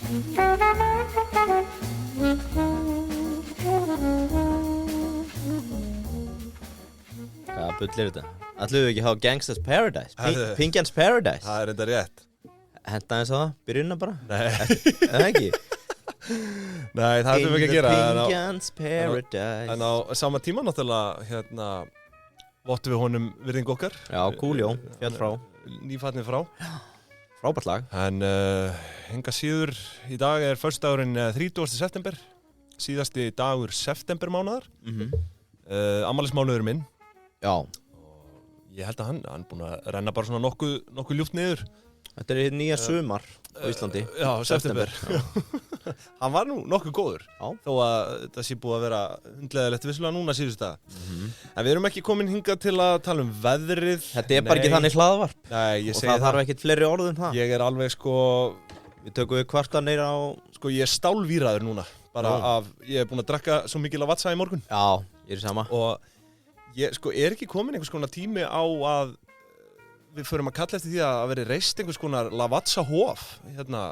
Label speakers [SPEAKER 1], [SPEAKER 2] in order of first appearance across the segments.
[SPEAKER 1] Hvaða bull þetta? Ætluðu við ekki að hafa Gangsta's Paradise? Pinkjans Paradise?
[SPEAKER 2] Það enda rétt.
[SPEAKER 1] Henta eins á það? Byrjunna bara?
[SPEAKER 2] Nei.
[SPEAKER 1] Eða ekki?
[SPEAKER 2] Nei, það ætlum við ekki að gera.
[SPEAKER 1] Pinkjans Paradise.
[SPEAKER 2] En á sama tíma náttúrulega, vottum við honum virðingu okkar.
[SPEAKER 1] Já, Kúljó, fjall frá.
[SPEAKER 2] Nýfallin frá.
[SPEAKER 1] Frábært lag.
[SPEAKER 2] En enga síður, í dag er föstudagurinn 30. september. Síðasti dagur septembermánaðar. Afmælismánuður minn.
[SPEAKER 1] Já.
[SPEAKER 2] Ég held að hann búinn að renna bara svona nokkuð ljúft niður.
[SPEAKER 1] Þetta er nýja sumar á Íslandi.
[SPEAKER 2] Já, september. Hann var nú nokkuð góður.
[SPEAKER 1] Já.
[SPEAKER 2] Þó að þetta sé búið að vera hundleðilegt vissulega núna síðustu daga. En við erum ekki komin hingað til að tala um veðrið.
[SPEAKER 1] Þetta er bara ekki þannig hlaðvarp.
[SPEAKER 2] Nei, ég segi
[SPEAKER 1] það. Og það þarf ekkert fleiri orð um það.
[SPEAKER 2] Ég er alveg
[SPEAKER 1] Við tökum við kvartanir á...
[SPEAKER 2] ég er stálvíraður núna. Ég er búinn að drekka svo mikið Lavazza í morgun.
[SPEAKER 1] Já, ég er sama.
[SPEAKER 2] Og ég er ekki komin einhvers konar tími á að við förum að kalla eftir því að veri reist einhvers konar Lavazza hof hérna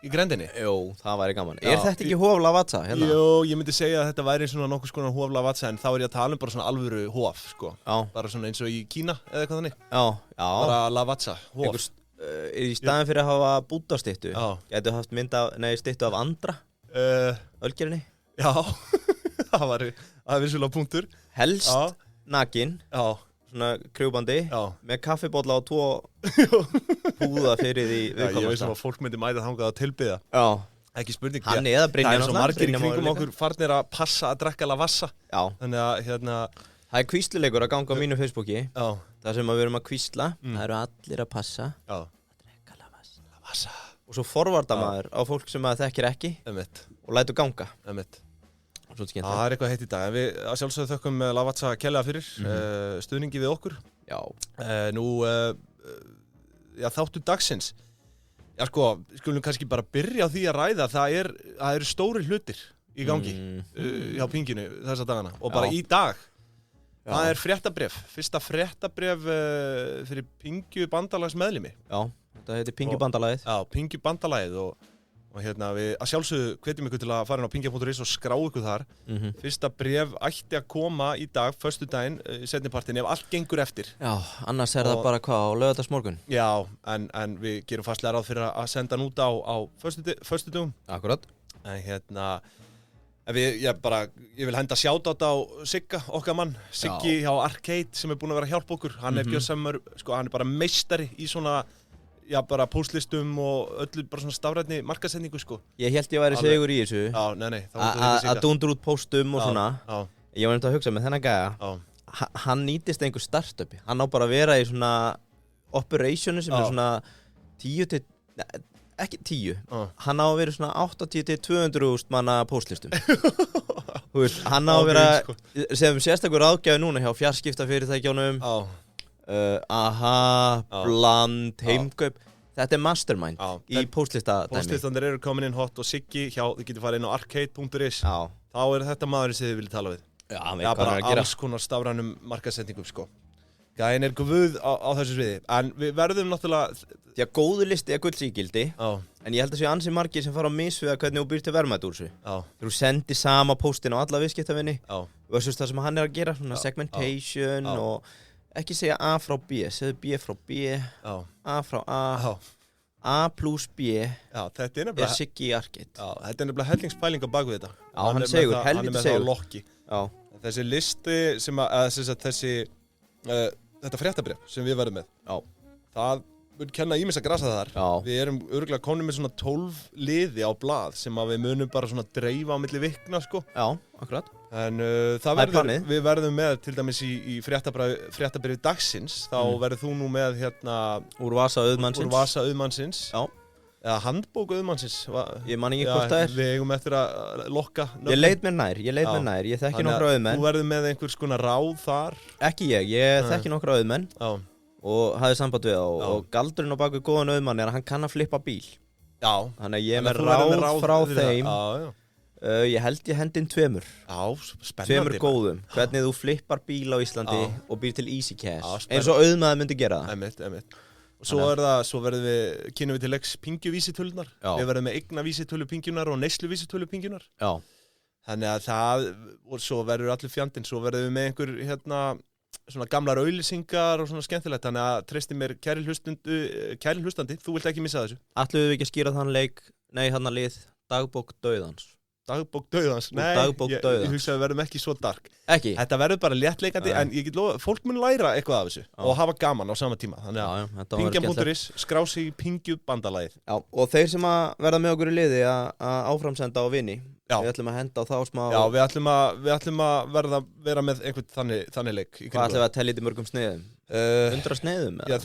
[SPEAKER 2] í grendinni.
[SPEAKER 1] Jú, það væri gaman. Er þetta ekki hof Lavazza hérna?
[SPEAKER 2] Jú, ég myndi segja að þetta væri svona nokkuð konar hof Lavazza, en þá er ég að tala um bara svona alvöru hof, sko. Já. Bara svona eins og í Kína eða eitthvað þannig.
[SPEAKER 1] Já, já.
[SPEAKER 2] Bara Lavazza hof.
[SPEAKER 1] Í staðin fyrir að hafa búdastittu, gætu haft styttu af Andra, Ölgerinni.
[SPEAKER 2] Já, það er vissulega punktur.
[SPEAKER 1] Helst nakin. Já. Svona krjúbandi með kaffibólla og 2 púða fyrir því viðkomast.
[SPEAKER 2] Ég veist að fólk myndi mæta þangað að tilbiðja.
[SPEAKER 1] Já.
[SPEAKER 2] Ekki spurning.
[SPEAKER 1] Hann eða Brynjar.
[SPEAKER 2] Það er svo margir í kringum okkur farnir að passa að drekka Lavazza. Já. Þannig að
[SPEAKER 1] það er kvísluleikur að ganga á mínu Facebooki. Já. Það sem við erum að kvísla. Það eru allir að passa að drekka Lavazza. Og svo forvarda maður á fólk sem maður þekkir ekki. Og lætur ganga.
[SPEAKER 2] Það er eitthvað heitt í dag, en við að sjálfsögðu þökkum Lavazza kærlega fyrir stuðningi við okkur. Já. Þáttur dagsins. Já sko, skulum kannski bara byrja á því að ræða, það eru stóri hlutir í gangi hjá Pinginu þessa dagana. Og bara í dag, það er fréttabréf, fyrsta fréttabréf fyrir Pingju bandalags meðlimi.
[SPEAKER 1] Já, þetta heitir Pingju bandalagið.
[SPEAKER 2] Já, Pingju bandalagið og hérna við að sjálfsögðu hvetjum ykkur til að fara inn á pingja.is og skrá ykkur þar. Fyrsta bréf ætti að koma í dag, föstudaginn, seinnipartinn, ef allt gengur eftir.
[SPEAKER 1] Já, annars er það bara hvað, á laugardagsmorgun?
[SPEAKER 2] Já, en við gerum fastlega ráð fyrir að senda hann út á föstudögum.
[SPEAKER 1] Akkurat.
[SPEAKER 2] En hérna, ég vil henda shoutout á Sigga, okkar mann, Siggi hjá Arcade sem er búinn að vera að hjálpa okkur. Hann er gjörsamur, hann er bara meistari í svona bara postlistum og öllu bara svona stafrænni markaðsendingu, sko.
[SPEAKER 1] Ég held ég væri segur í þessu.
[SPEAKER 2] Já, nei.
[SPEAKER 1] Að dundur út postum og svona. Já. Ég var að hugsa með þennan gæja. Hann nýtist einhver startupi. Hann á bara að vera í svona operationu sem er svona 10 til, ekki 10. Hann á að vera svona 80 til 200.000 manna postlistum. Hann á að vera, sem sérstakur ráðgjafi núna hjá fjarskiptafyrirtækjunum. Bland, Heimkaup. Þetta er mastermind í postlistadæmi.
[SPEAKER 2] Postlistandir eru komin inn hot og Siggi hjá, þið getur farið inn á arcade.is. Þá er þetta maðurinn sem þið viljið tala við. Já, bara alls konar stafrænum markaðsendingum, sko. Gæinn er guð á þessu sviði. En við verðum náttúrulega...
[SPEAKER 1] Því að góðu listi er gullsígildi. En ég held að séu ansi margir sem fara á misviða hvernig þú býr til verðmæti úr þessu. Þegar þú sendir sama postin á alla viðskiptavinni. Versus það sem hann er að gera, svona segmentation og... Ekki segja A frá B, segðu B frá B, A frá A, A plus B er Siggi í Arcade.
[SPEAKER 2] Já, þetta er nefnilega hellingspæling á bakvið þetta.
[SPEAKER 1] Já, hann segur, helviti segur.
[SPEAKER 2] Hann er með það á lokki. Já. Þessi listi þetta fréttabréf sem við verðum með, það mun kenna ýmissa grasa þar. Já. Við erum örugglega komin með svona 12 liði á blað sem að við munum bara svona dreifa á milli vikna, sko. Já, akkurat. En við verðum með til dæmis í fréttabréfi dagsins, þá verður þú nú með hérna
[SPEAKER 1] Úr vasa
[SPEAKER 2] auðmannsins. Já. Eða handbók auðmannsins.
[SPEAKER 1] Ég man ekki hvort það er.
[SPEAKER 2] Við eigum eftir að lokka.
[SPEAKER 1] Ég leit mér nær, ég þekki nokkra auðmenn.
[SPEAKER 2] Þú verður með einhvers konar ráð þar.
[SPEAKER 1] Ekki ég þekki nokkra auðmenn. Já. Og hafði samband við þá. Og galdurinn á baku góðan auðmann er að hann kann að flippa bíl. Já. Þannig að ég er með ráð frá þeim. Já. Ég held ég hendinn 2.
[SPEAKER 2] Já, spennandi.
[SPEAKER 1] 2 góðum. Hvernig þú flippar bíl á Íslandi og býr til Easy Cash. Eins og auðmaður myndi gera það.
[SPEAKER 2] Einmitt. Svo verðum við, kynum við til leiks pingjuvísitölunar. Við verðum með eignavísitölu pingjunar og neysluvísitölu pingjunar.
[SPEAKER 1] Já.
[SPEAKER 2] Þannig að og svo verður allir fjandinn, svo verðum við með einhver, svona gamlar auglýsingar og svona skemmtilegt. Þannig að treysti mér kæri hlustandi, þú vilt ekki missa þessu.
[SPEAKER 1] Ætluðum við ekki að skýra þann leik, þann lið, Dagbók dauðans.
[SPEAKER 2] Dagbók dauðans? Nei, ég hugsa að við verðum ekki svo dark.
[SPEAKER 1] Ekki?
[SPEAKER 2] Þetta verður bara léttleikandi, en ég get lofa, fólk mun læra eitthvað af þessu og hafa gaman á sama tíma. Þannig að pingjan.is, skrá sig í pingjubandalagið.
[SPEAKER 1] Já, og þeir sem að verða með okkur í liði að áframsenda á vini, við ætlum að henda á þá smá...
[SPEAKER 2] Já, við ætlum að vera með einhvern þannig leik.
[SPEAKER 1] Hvað ætlum við að tellja í mörgum sneiðum? 100 sneiðum?
[SPEAKER 2] Já,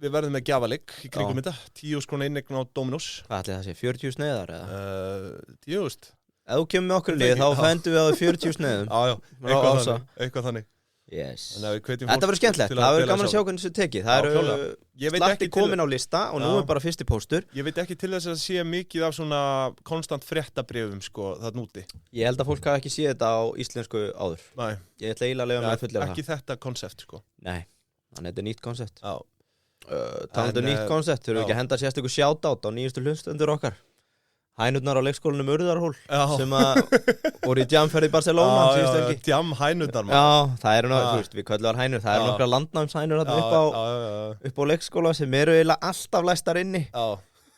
[SPEAKER 2] við verðum með gjafaleik í kringum þetta, 10 króna inneign á Dominos.
[SPEAKER 1] Hvað ætli það sé, 40 sneiðar eða?
[SPEAKER 2] 10.000.
[SPEAKER 1] Ef þú kemur með okkur lið, þá fendum við á 40 sneiðum.
[SPEAKER 2] Já, eitthvað þannig.
[SPEAKER 1] Yes.
[SPEAKER 2] Þetta
[SPEAKER 1] verður skemmtilegt, það verður gaman að sjá hvernig þessu tekið. Það eru slatti komin á lista og nú bara fyrsti póstur.
[SPEAKER 2] Ég veit ekki til þess að sé mikið af svona konstant fréttabrifum sko þarna úti.
[SPEAKER 1] Ég held að fólk hafi ekki séð þetta á íslensku áður.
[SPEAKER 2] Nei.
[SPEAKER 1] Ég ætla eiginlega að leyfa mér að fullyrða það.
[SPEAKER 2] Ekki þetta konsept sko.
[SPEAKER 1] Nei, þannig þetta er nýtt konsept. Já. Talandi nýtt konsept, þurfum við ekki að henda sérstöku shoutout á nýjustu hlustundur okkar. Hænurnar á leikskólanum Urðarhól sem voru í jamferð í Barcelona síðustu helgi.
[SPEAKER 2] Já, jamhænurnar maður.
[SPEAKER 1] Já, það eru við köllum þar hænur, það eru nokkra landnámshænur upp á leikskóla sem eru eiginlega alltaf læstar inni.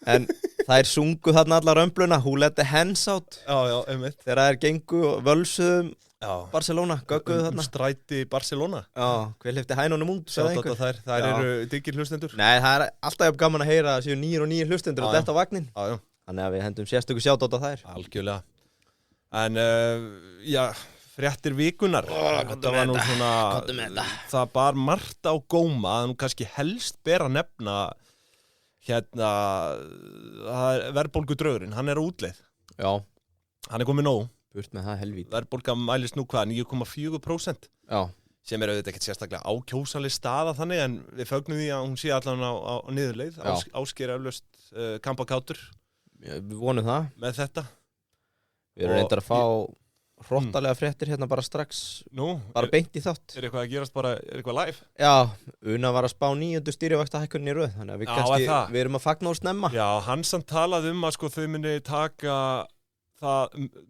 [SPEAKER 1] En þær sungu þarna alla römbluna, Who Let the Hens Out.
[SPEAKER 2] Já, einmitt.
[SPEAKER 1] Þegar þær gengu og völsuðum Barcelona, gögguðu þarna.
[SPEAKER 2] Stræti Barcelona.
[SPEAKER 1] Já, hver hleypti hænunum út, sagði einhver.
[SPEAKER 2] Þær eru diggir hlustendur.
[SPEAKER 1] Nei, það alltaf gaman að heyra að séu nýjir og nýjir hlustendur og detta á vagnin.
[SPEAKER 2] Já.
[SPEAKER 1] Þannig að við hendum sérstöku shoutout á þær.
[SPEAKER 2] Algjörlega. En, fréttir vikunar. Þetta var nú svona, það bar margt á góma, að nú kannski helst ber að nefna, verðbólgudraugurinn, hann er á útleið. Já. Hann er komið nóg.
[SPEAKER 1] Burt með það helvíti.
[SPEAKER 2] Verðbólga mælist nú hvað, 9,4%. Já. Sem auðvitað ekkert sérstaklega ákjósanleg staða þannig, en við fögnum því að hún sé allan á niðurleið. Ásgeir eflaust kampakátur.
[SPEAKER 1] Við vonum það.
[SPEAKER 2] Með þetta.
[SPEAKER 1] Við erum reyndar að fá hrottalega fréttir hérna bara strax. Bara beint í þátt.
[SPEAKER 2] Er eitthvað að gerast bara, er eitthvað live?
[SPEAKER 1] Já, Una var að spá 9. stýrivaxtahækkunin í röð, þannig að við erum að fagna og snemma.
[SPEAKER 2] Já, hann samt talaði um að sko þau muni taka það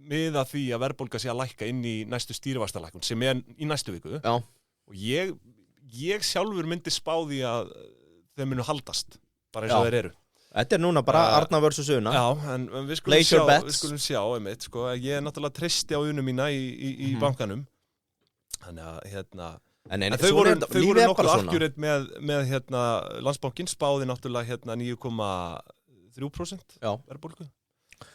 [SPEAKER 2] með að því að verðbólga sé að lækka inn í næstu stýrivaxtalækkun sem er í næstu viku. Já. Og ég sjálfur myndi spá því að þau munu haldast, bara eins og þeir eru.
[SPEAKER 1] Þetta er núna bara Arna versus Una.
[SPEAKER 2] Já, en við skulum sjá einmitt, sko. Ég er náttúrulega treysti á Unu mína í bankanum. Þannig að, en þau voru nokkuð akkúrat með Landsbankinn spáði náttúrulega 9,3% verðbólgu.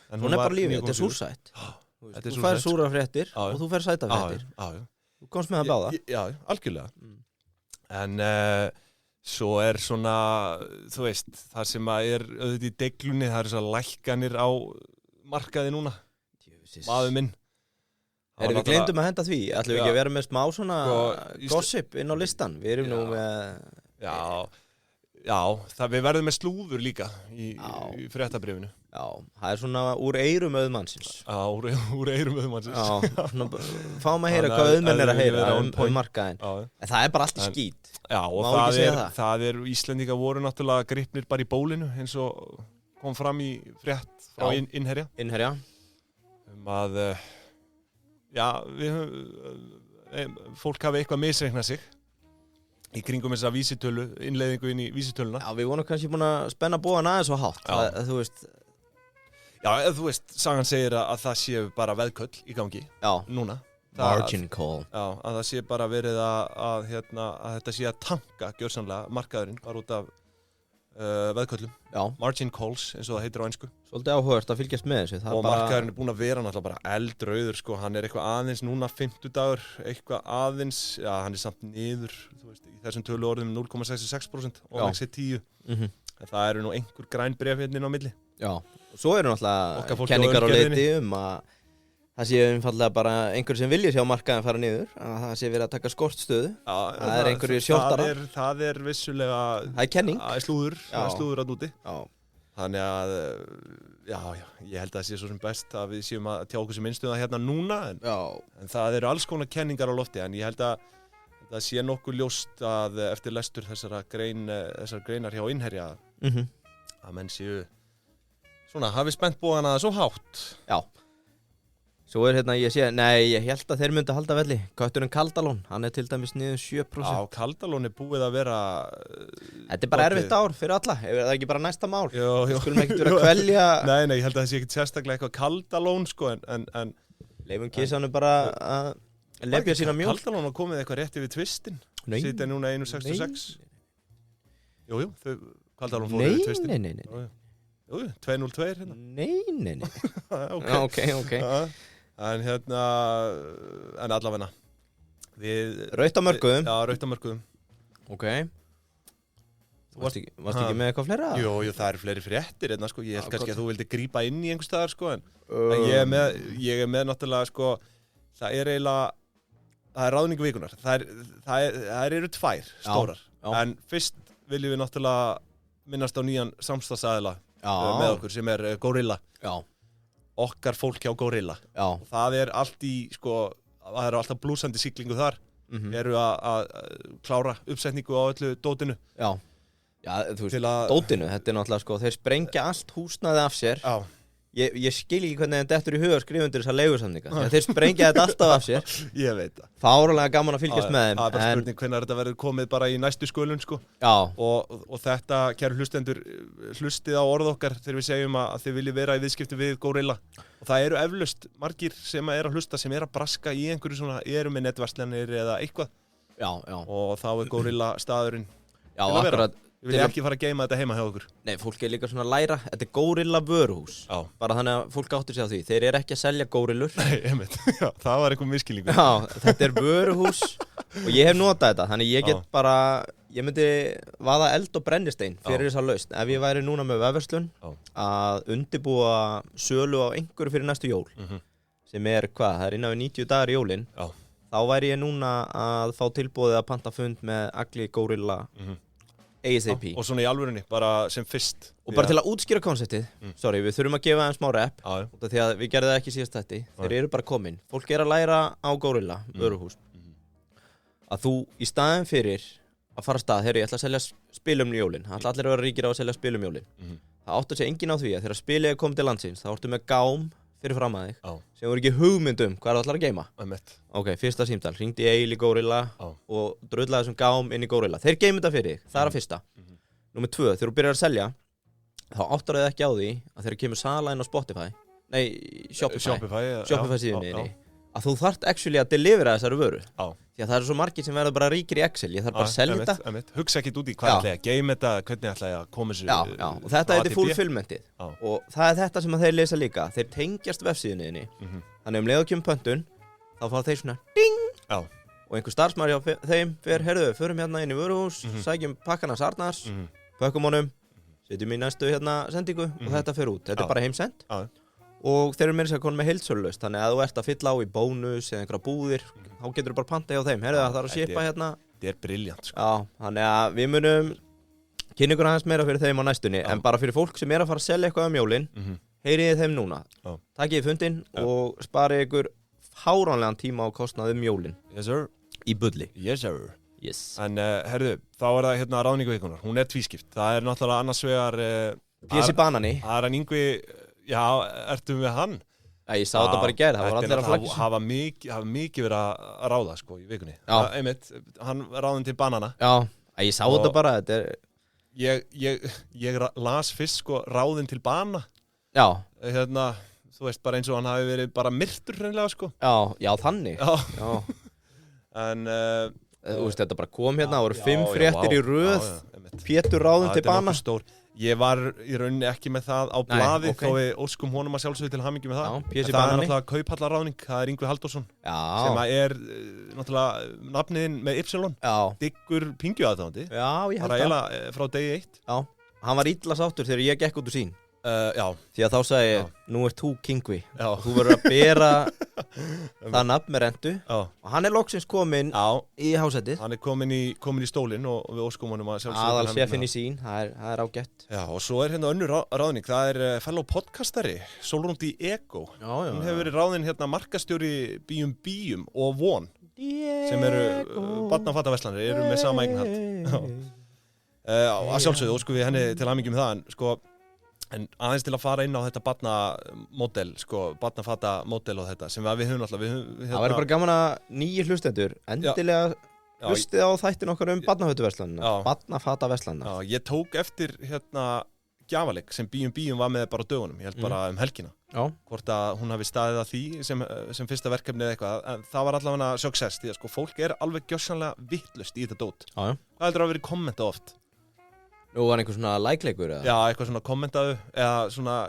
[SPEAKER 1] Svona er bara lífið, þetta er súrsætt. Þú fær súra fréttir og þú fær sæta fréttir. Þú komst með að báða.
[SPEAKER 2] Já, algjörlega. En svo er svona, þú veist, það sem er auðvitað í deglunni, það eru svona lækkanir á markaði núna. Maður minn.
[SPEAKER 1] Við glemdum að henda því, ætlum við ekki að vera með smá svona gossip inn á listan. Við erum nú með...
[SPEAKER 2] Já, við verðum með slúður líka í fréttabrifinu.
[SPEAKER 1] Já, það er svona úr eyrum auðmannsins.
[SPEAKER 2] Já, úr eyrum auðmannsins.
[SPEAKER 1] Já, svona fáum að heyra hvað auðmenn er að heyra markaðin. En það er bara allt í skít.
[SPEAKER 2] Já, og það er Íslendingar voru náttúrulega gripnir bara í bólinu eins og kom fram í frétt frá Innherja.
[SPEAKER 1] Innherja.
[SPEAKER 2] Að, fólk hafi eitthvað misreiknað sig í kringum þessa vísitölu, innleiðingu inn í vísitöluna.
[SPEAKER 1] Já, við vonum kannski búin að spenna bóðan aðeins og hátt, þú veist.
[SPEAKER 2] Já, þú veist, sagan segir að það sé bara veðköll í gangi, núna.
[SPEAKER 1] Margin call.
[SPEAKER 2] Já, að það sé bara verið að þetta sé að tanka gjörsamlega markaðurinn, bara út af veðköllum. Já. Margin calls, eins og það heitir á ensku.
[SPEAKER 1] Svolítið áhugavert að fylgjast með þessu.
[SPEAKER 2] Og markaðurinn er búin að vera náttúrulega bara eldrauður, sko. Hann er eitthvað aðeins núna 50 eitthvað aðeins, já, hann er samt niður, þú veist, í þessum tölu orðum 0,66% og hann sé 10. En það eru nú einhver græn bréf hérna inn á milli.
[SPEAKER 1] Já, og svo eru náttúrulega kenningar á leiti að það sé einfallega bara einhver sem vilja sjá markaðin fara niður, að það sé verið að taka skortstöðu. Já, það er einhverju sjálftarar.
[SPEAKER 2] Það er vissulega...
[SPEAKER 1] Það er kenning.
[SPEAKER 2] Það er slúður að núti. Já. Þannig að, ég held að það sé svo sem best að við séum að tjá okkur sem minnstuða hérna núna, en það eru alls konar kenningar á lofti, en ég held að það sé nokkuð ljóst að eftir lestur þessar greinar hjá Innherja að menn séu svona, hafi spennt bóðana svo hátt.
[SPEAKER 1] Já. Svo hérna, ég held að þeir myndi halda velli. Kötturinn Kaldalón, hann til dæmis niður 7%.
[SPEAKER 2] Já, Kaldalón búið að vera...
[SPEAKER 1] Þetta bara erfitt ár fyrir alla, ef það ekki bara næsta mál. Jó. Skulum ekkert vera að kvelja...
[SPEAKER 2] Nei, ég held að það sé ekkert sérstaklega eitthvað Kaldalón, sko, en...
[SPEAKER 1] Leifum Kisanu bara að lepja sína mjólk.
[SPEAKER 2] Kaldalón komið eitthvað rétt yfir tvistin. Sitja núna 1.66. Jú, Kaldalón fór yfir tvistin.
[SPEAKER 1] Nei.
[SPEAKER 2] Jú, 2.02 hérna.
[SPEAKER 1] Nei. Ok.
[SPEAKER 2] En allavegna
[SPEAKER 1] Rautt á mörkuðum.
[SPEAKER 2] Já, rautt á mörkuðum.
[SPEAKER 1] Ok. Varstu ekki með eitthvað fleira?
[SPEAKER 2] Jú, það eru fleiri fréttir hérna, sko. Ég held kannski að þú vildi grípa inn í einhvers staðar, sko, en ég er með náttúrulega, sko, það er ráðningu vikunar. Það eru 2 stórar. Já. En fyrst viljum við náttúrulega minnast á nýjan samstarfsaðila með okkur sem er Gorilla. Já. Okkar fólk hjá Gorilla. Já. Og það er allt það eru alltaf blúsandi siglingu þar. Eru að klára uppsetningu á öllu dótinu. Já, þú veist, dótinu, þetta er náttúrulega, sko, þeir sprengja allt húsnæði af sér. Já. Ég skil ekki hvernig þeim dettur í huga að skrifa undir þessar leigusamninga. Þeir sprengja þetta alltaf af sér. Ég veit það.
[SPEAKER 1] Fáránlega gaman að fylgjast með þeim.
[SPEAKER 2] Það er bara spurning hvenær þetta verður komið bara í næstu skölun, sko.
[SPEAKER 1] Já.
[SPEAKER 2] Og þetta, kæru hlustendur, hlustið á orð okkar þegar við segjum að þið viljið vera í viðskipti við Gorilla. Og það eru eflaust margir sem að hlusta sem að braska í einhverju svona, með netverslanir eða eitthvað. Já. Og þá er Gorilla staðurinn. Já, akkurat. Við viljum ekki fara að geyma þetta heima hjá okkur.
[SPEAKER 1] Nei, fólk er líka svona að læra. Þetta er Gorilla vöruhús. Já. Bara þannig að fólk áttur sig á því. Þeir eru ekki að selja górillur.
[SPEAKER 2] Nei, einmitt. Já, það var eitthvað miskilningur.
[SPEAKER 1] Já, þetta er vöruhús og ég hef notað þetta. Þannig ég get bara, ég myndi vaða eld og brennistein fyrir þessa lausn. Ef ég væri núna með vefverslun að undirbúa sölu á einhverju fyrir næstu jól, sem er hvað, það er innan við 90 dagar í jólin, þá væri ég núna að fá tilboðið að panta fund með Agli Gorilla ASAP.
[SPEAKER 2] Og svona í alvörunni, bara sem fyrst.
[SPEAKER 1] Og bara til að útskýra konseptið, við þurfum að gefa þeim smá rep, því að við gerðum það ekki síðast þetta. Þeir eru bara komin. Fólk er að læra á Gorilla, vöruhús, að þú í staðin fyrir að fara af stað, ég ætla að selja spilum jólin. Það ætla allir að vera ríkir á að selja spilum jólin. Það áttu sig enginn á því að þegar spilið er komið til landsins, þá ertu með gám fyrir fram að þig, sem voru ekki hugmyndum hvað það ætlar að geyma. Ok, fyrsta símtal, hringdi í Egil í Gorilla og drullaði þessum gám inn í Gorilla. Þeir geymir þetta fyrir þig, það er að fyrsta. Númer 2, þegar þú byrjar að selja, þá áttar þið ekki á því að þegar kemur sala inn á Shopify síðunni, að þú þarft actually að delivera þessari vöru. Því að það eru svo margir sem verður bara ríkir í Excel. Ég þarf bara að selja þetta.
[SPEAKER 2] Hugsa ekkert út í hvað ætla ég að geyma þetta, hvernig ætla ég að koma þessu.
[SPEAKER 1] Já, og þetta er fulfillmentið. Og það er þetta sem þeir lesa líka. Þeir tengjast vefsíðunni. Þannig leið og kemur pöntun, þá fá þeir svona ding! Og einhver starfsmaður hjá þeim förum hérna inn í vöruhús, sækjum pakkana Sarnars, pökkum honum, setjum í næstu sendingu og þetta fer út. Þetta er bara heimsend. Og þeir eru meira sér konum með heildsölulaust, þannig að þú ert að fylla á í bónus eða einhverja búðir, þá getur þú bara panta hjá þeim. Það er að shipa hérna.
[SPEAKER 2] Þetta er brilljant, sko.
[SPEAKER 1] Já, þannig að við munum kynna ykkur aðeins meira fyrir þeim á næstunni, en bara fyrir fólk sem er að fara að selja eitthvað jólin, heyriði þeim núna. Takiði fundinn og sparið ykkur fáránlegan tíma á kostnað jólin.
[SPEAKER 2] Yes, sir.
[SPEAKER 1] Í bulli.
[SPEAKER 2] Yes, sir.
[SPEAKER 1] Yes.
[SPEAKER 2] En herðu, þá er það hérna ráðningu vikunar. Hún er tvískipt. Það er náttúrulega annars vegar...
[SPEAKER 1] P.S. Banani.
[SPEAKER 2] Það er Yngvi... Já, ertu við hann?
[SPEAKER 1] Ég sá þetta bara í gær, það var allir að flagga.
[SPEAKER 2] Það hafa mikið verið að ráða, sko, í vikunni. Já. Einmitt, hann ráðin til Banana.
[SPEAKER 1] Já, ég sá þetta bara, þetta er...
[SPEAKER 2] Ég las fyrst, sko, ráðin til Bana.
[SPEAKER 1] Já.
[SPEAKER 2] Þú veist, bara eins og hann hafi verið bara myrtur hreinlega, sko.
[SPEAKER 1] Já, þannig. Já.
[SPEAKER 2] En...
[SPEAKER 1] Þú veist, þetta bara kom hérna, það voru 5 fréttir í röð. Pétur ráðin til Bana.
[SPEAKER 2] Ég var í rauninni ekki með það á blaði, þó við óskum honum að sjálfsögðu til hamingju með það.
[SPEAKER 1] Já,
[SPEAKER 2] það er náttúrulega kauphallarráðning, það er Yngvi Halldórsson, sem er náttúrulega nafniðinn með Ypsilon, diggur pingjuaðdáandi.
[SPEAKER 1] Já, ég held það.
[SPEAKER 2] Bara eiginlega frá degi 1.
[SPEAKER 1] Já, hann var illa sáttur þegar ég gekk út úr sín.
[SPEAKER 2] Já.
[SPEAKER 1] Því að þá sagði ég, nú ert þú Kingvi. Já. Þú verður að bera það nafn með rentu. Já. Og hann er loksins kominn í hásætið.
[SPEAKER 2] Hann er kominn í stólinn og við óskum honum að sjálfsögðu.
[SPEAKER 1] Aðalsefinn í sín, það er ágætt.
[SPEAKER 2] Já, og svo er hérna önnur ráðning. Það er fellow podcastari, Solrún D. Ego.
[SPEAKER 1] Já.
[SPEAKER 2] Hún hefur verið ráðin hérna markastjóri Bíum og Von. sem eru barnafattaverslanir, eru með sama eignarhald. Að sjálfsögðu óskum við henni til hamingju með það, en sko en aðeins til að fara inn á þetta barnamódel, sko, barnafattamódel og þetta sem við höfum alltaf
[SPEAKER 1] Það væri bara gaman að nýjir hlustendur endilega hlustið á þættin okkar barnafötuverslanina, barnafattaverslanina.
[SPEAKER 2] Já, ég tók eftir gjafaleik sem B&B var með bara á dögunum, ég held bara helgina. Já. Hvort að hún hafi staðið að því sem fyrsta verkefni eða eitthvað, en það var allavega success, því að sko fólk alveg gjörsamlega vitlaust í þetta dót. Já. Hvað heldur að verið kommentað oft?
[SPEAKER 1] Nú var einhver svona like-leikur eða?
[SPEAKER 2] Já, eitthvað svona kommentaðu eða svona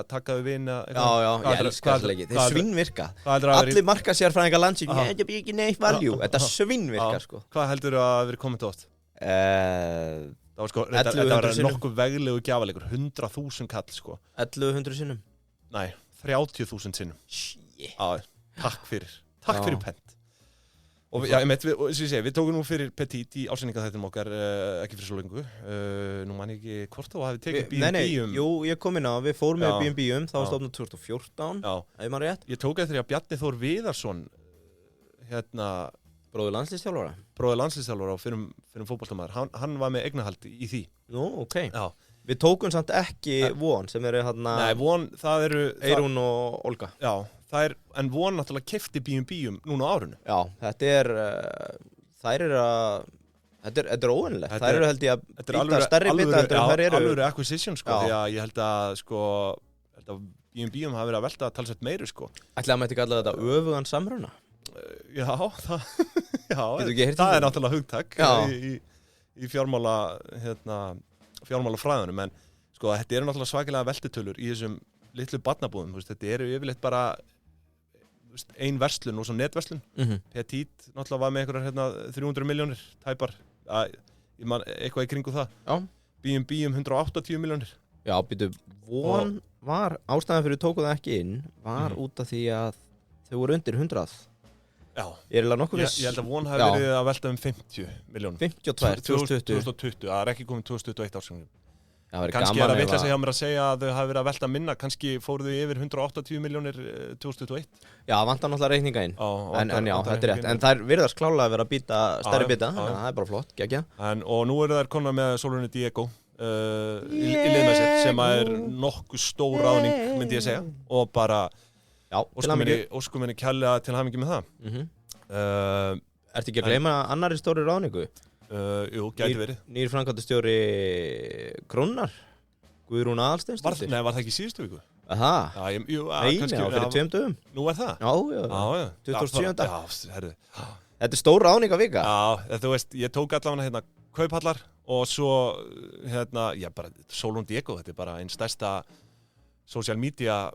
[SPEAKER 2] takkaðu vin eða
[SPEAKER 1] Já, ég elska þessu leiki. Þeir svinnvirka. Allir markaðsérfræðingar landsins, þetta er ekki neitt value. Þetta svinnvirka, sko.
[SPEAKER 2] Hvað heldur að verið kommentað oft? Það var sko, þetta var nokkuð veglegu gjafalegur, 100.000 kall, sko.
[SPEAKER 1] 1100 sinnum?
[SPEAKER 2] Nei, 30.000 sinnum.
[SPEAKER 1] Shit.
[SPEAKER 2] Já, takk fyrir pent. Og já, við tókum nú fyrir Petit í ásendingaþættinum okkar, ekki fyrir svo lengu. Nú man ég ekki hvort þú hafið tekið B&B
[SPEAKER 1] Nei, jú, ég kom inn á, við fórum með B&B það var stofnað 2014, ef maður rétt.
[SPEAKER 2] Ég tók eftir að Bjarni Þór Viðarsson,
[SPEAKER 1] Bróðir landsliðsþjálfara?
[SPEAKER 2] Bróðir landsliðsþjálfara og fyrir fótboltamaður, hann var með eignarhald í því.
[SPEAKER 1] Nú, ok. Já. Við tókum samt ekki Von sem eru
[SPEAKER 2] Nei, Von, það eru
[SPEAKER 1] Eyrún og Olga.
[SPEAKER 2] Já, en Von náttúrulega keypti B&B núna á árinu.
[SPEAKER 1] Já, þetta er óvenilegt. Þær eru held ég að býta stærri bita en þær eru.
[SPEAKER 2] Alvöru acquisition, sko, því að ég held að, sko, B&B hafa verið að velta talsvert meiru, sko.
[SPEAKER 1] Ætli að maður ekki kalla þetta öfugan samruna?
[SPEAKER 2] Já, það náttúrulega hugtak í fjármálafræðunum, en sko þetta eru náttúrulega svakalega veltutölur í þessum litlu barnabúðum, þetta eru yfirleitt bara ein verslun og svo netverslun. Petit náttúrulega var með einhverjar 300 milljónir tæpar, eitthvað í kringu það. Já. B&B 180 milljónir.
[SPEAKER 1] Já, býtu, Von var, ástæðan fyrir tóku það ekki inn, var út af því að þau voru undir 100.
[SPEAKER 2] Já,
[SPEAKER 1] ég held
[SPEAKER 2] að Von hafi verið að velta 50 milljónum. 2020, það ekki komið 2021 ársengum. Kannski að vitleisa hjá mér að segja að þau hafi verið að velta minna, kannski fóru þau yfir 180 milljónir 2021.
[SPEAKER 1] Já, vantar náttúrulega reikninga inn, en já, þetta er rétt. En þær virðast klálega að vera að býta stærri bita, það er bara flott, geggja. Og
[SPEAKER 2] nú eru þær konar með Solveig Diego í liðmessið, sem er nokkuð stór ráðning, myndi ég segja, og bara óskum henni kærlega til hamingju með það.
[SPEAKER 1] Ertu ekki að gleyma annarri stóri ráðningu?
[SPEAKER 2] Jú, gæti verið.
[SPEAKER 1] Nýr framkvæmdastjóri Krónar, Guðrún Aðalsteinsdóttir.
[SPEAKER 2] Nei, var það ekki síðustu viku?
[SPEAKER 1] Aha.
[SPEAKER 2] Nei,
[SPEAKER 1] fyrir 2 dögum.
[SPEAKER 2] Nú er það?
[SPEAKER 1] Já. 27.
[SPEAKER 2] Já, herðu.
[SPEAKER 1] Þetta er stór ráðningavika.
[SPEAKER 2] Já, þú veist, ég tók allavega kauphallar og svo, bara Solon Diego, þetta er bara einn stærsta social media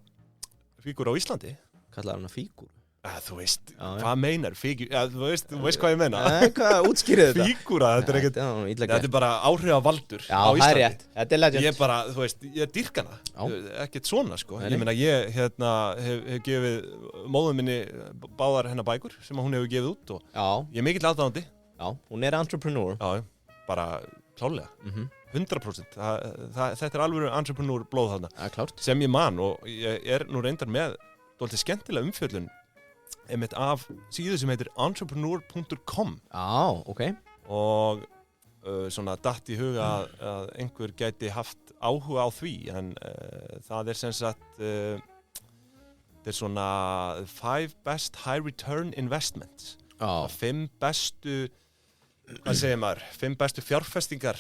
[SPEAKER 2] fígur á Íslandi.
[SPEAKER 1] Kallar hana fígur?
[SPEAKER 2] Þú veist, hvað meinar fígur? Þú veist hvað ég meina?
[SPEAKER 1] Hvað útskýrið þetta?
[SPEAKER 2] Fígura, þetta er bara áhrifavaldur á Íslandi. Já, það er rétt,
[SPEAKER 1] þetta er legend.
[SPEAKER 2] Ég bara, þú veist, ég dýrka hana, ekkert svona, sko. Ég meina, ég hef gefið móður minni báðar hennar bækur sem hún hefur gefið út og ég er mikill aðdáandi.
[SPEAKER 1] Já, hún er entrepreneur.
[SPEAKER 2] Já, bara klálega. 100%. Þetta er alveg entrepreneur blóð þarna. Sem ég man og ég er nú reyndar með dálítið skemmtilega umfjöllun einmitt af síðu sem heitir entrepreneur.com.
[SPEAKER 1] Ok.
[SPEAKER 2] Og svona datt í huga að einhver gæti haft áhuga á því, en það er sem sagt þetta er svona 5 best high return investments. 5 bestu hvað segir maður, 5 bestu fjárfestingar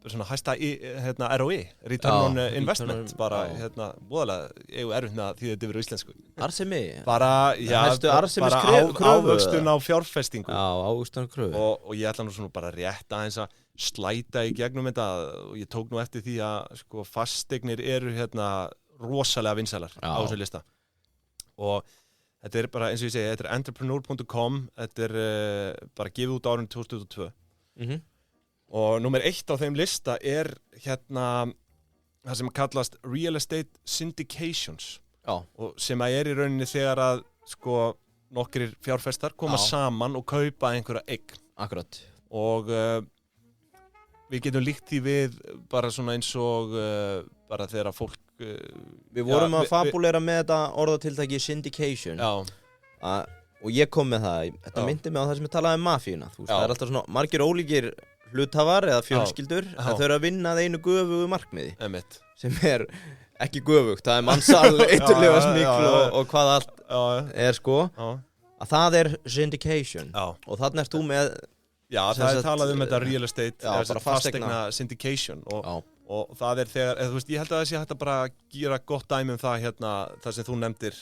[SPEAKER 2] svona hæsta ROI, return on investment, bara voðalega erfitt með að því þetta yfir á íslensku.
[SPEAKER 1] Arðsemi?
[SPEAKER 2] Bara ávöxtun á fjárfestingu.
[SPEAKER 1] Já, ávöxtun á kröfu.
[SPEAKER 2] Og ég ætla nú svona bara rétt aðeins að slæta í gegnum þetta og ég tók nú eftir því að sko fasteignir eru rosalega vinsælar á þessu lista. Og þetta er bara, eins og ég segi, þetta er entrepreneur.com, þetta er bara gefið út árið 2022. Og nummer 1 á þeim lista er það sem kallast Real Estate Syndications. Og sem er í rauninni þegar að sko nokkrir fjárfestar koma saman og kaupa einhverja eign.
[SPEAKER 1] Akkurat.
[SPEAKER 2] Og við getum líkt því við bara svona eins og bara þegar fólk
[SPEAKER 1] við vorum að fabulera með þetta orðatiltæki syndication. og ég kom með það, þetta myndi mig á það sem ég talaði um mafíuna, þú veist, það alltaf svona margir ólíkir hluthafar eða fjölskyldur en þau eru að vinna að einu göfugu markmiði sem ekki göfugt, það mannsal, eiturlyfjasmygl og hvað allt sko að það syndication og þarna erst þú með
[SPEAKER 2] það talað um þetta real estate fastegna syndication og það þegar, þú veist, ég held að það sé hægt að bara gera gott dæmi um það það sem þú nefndir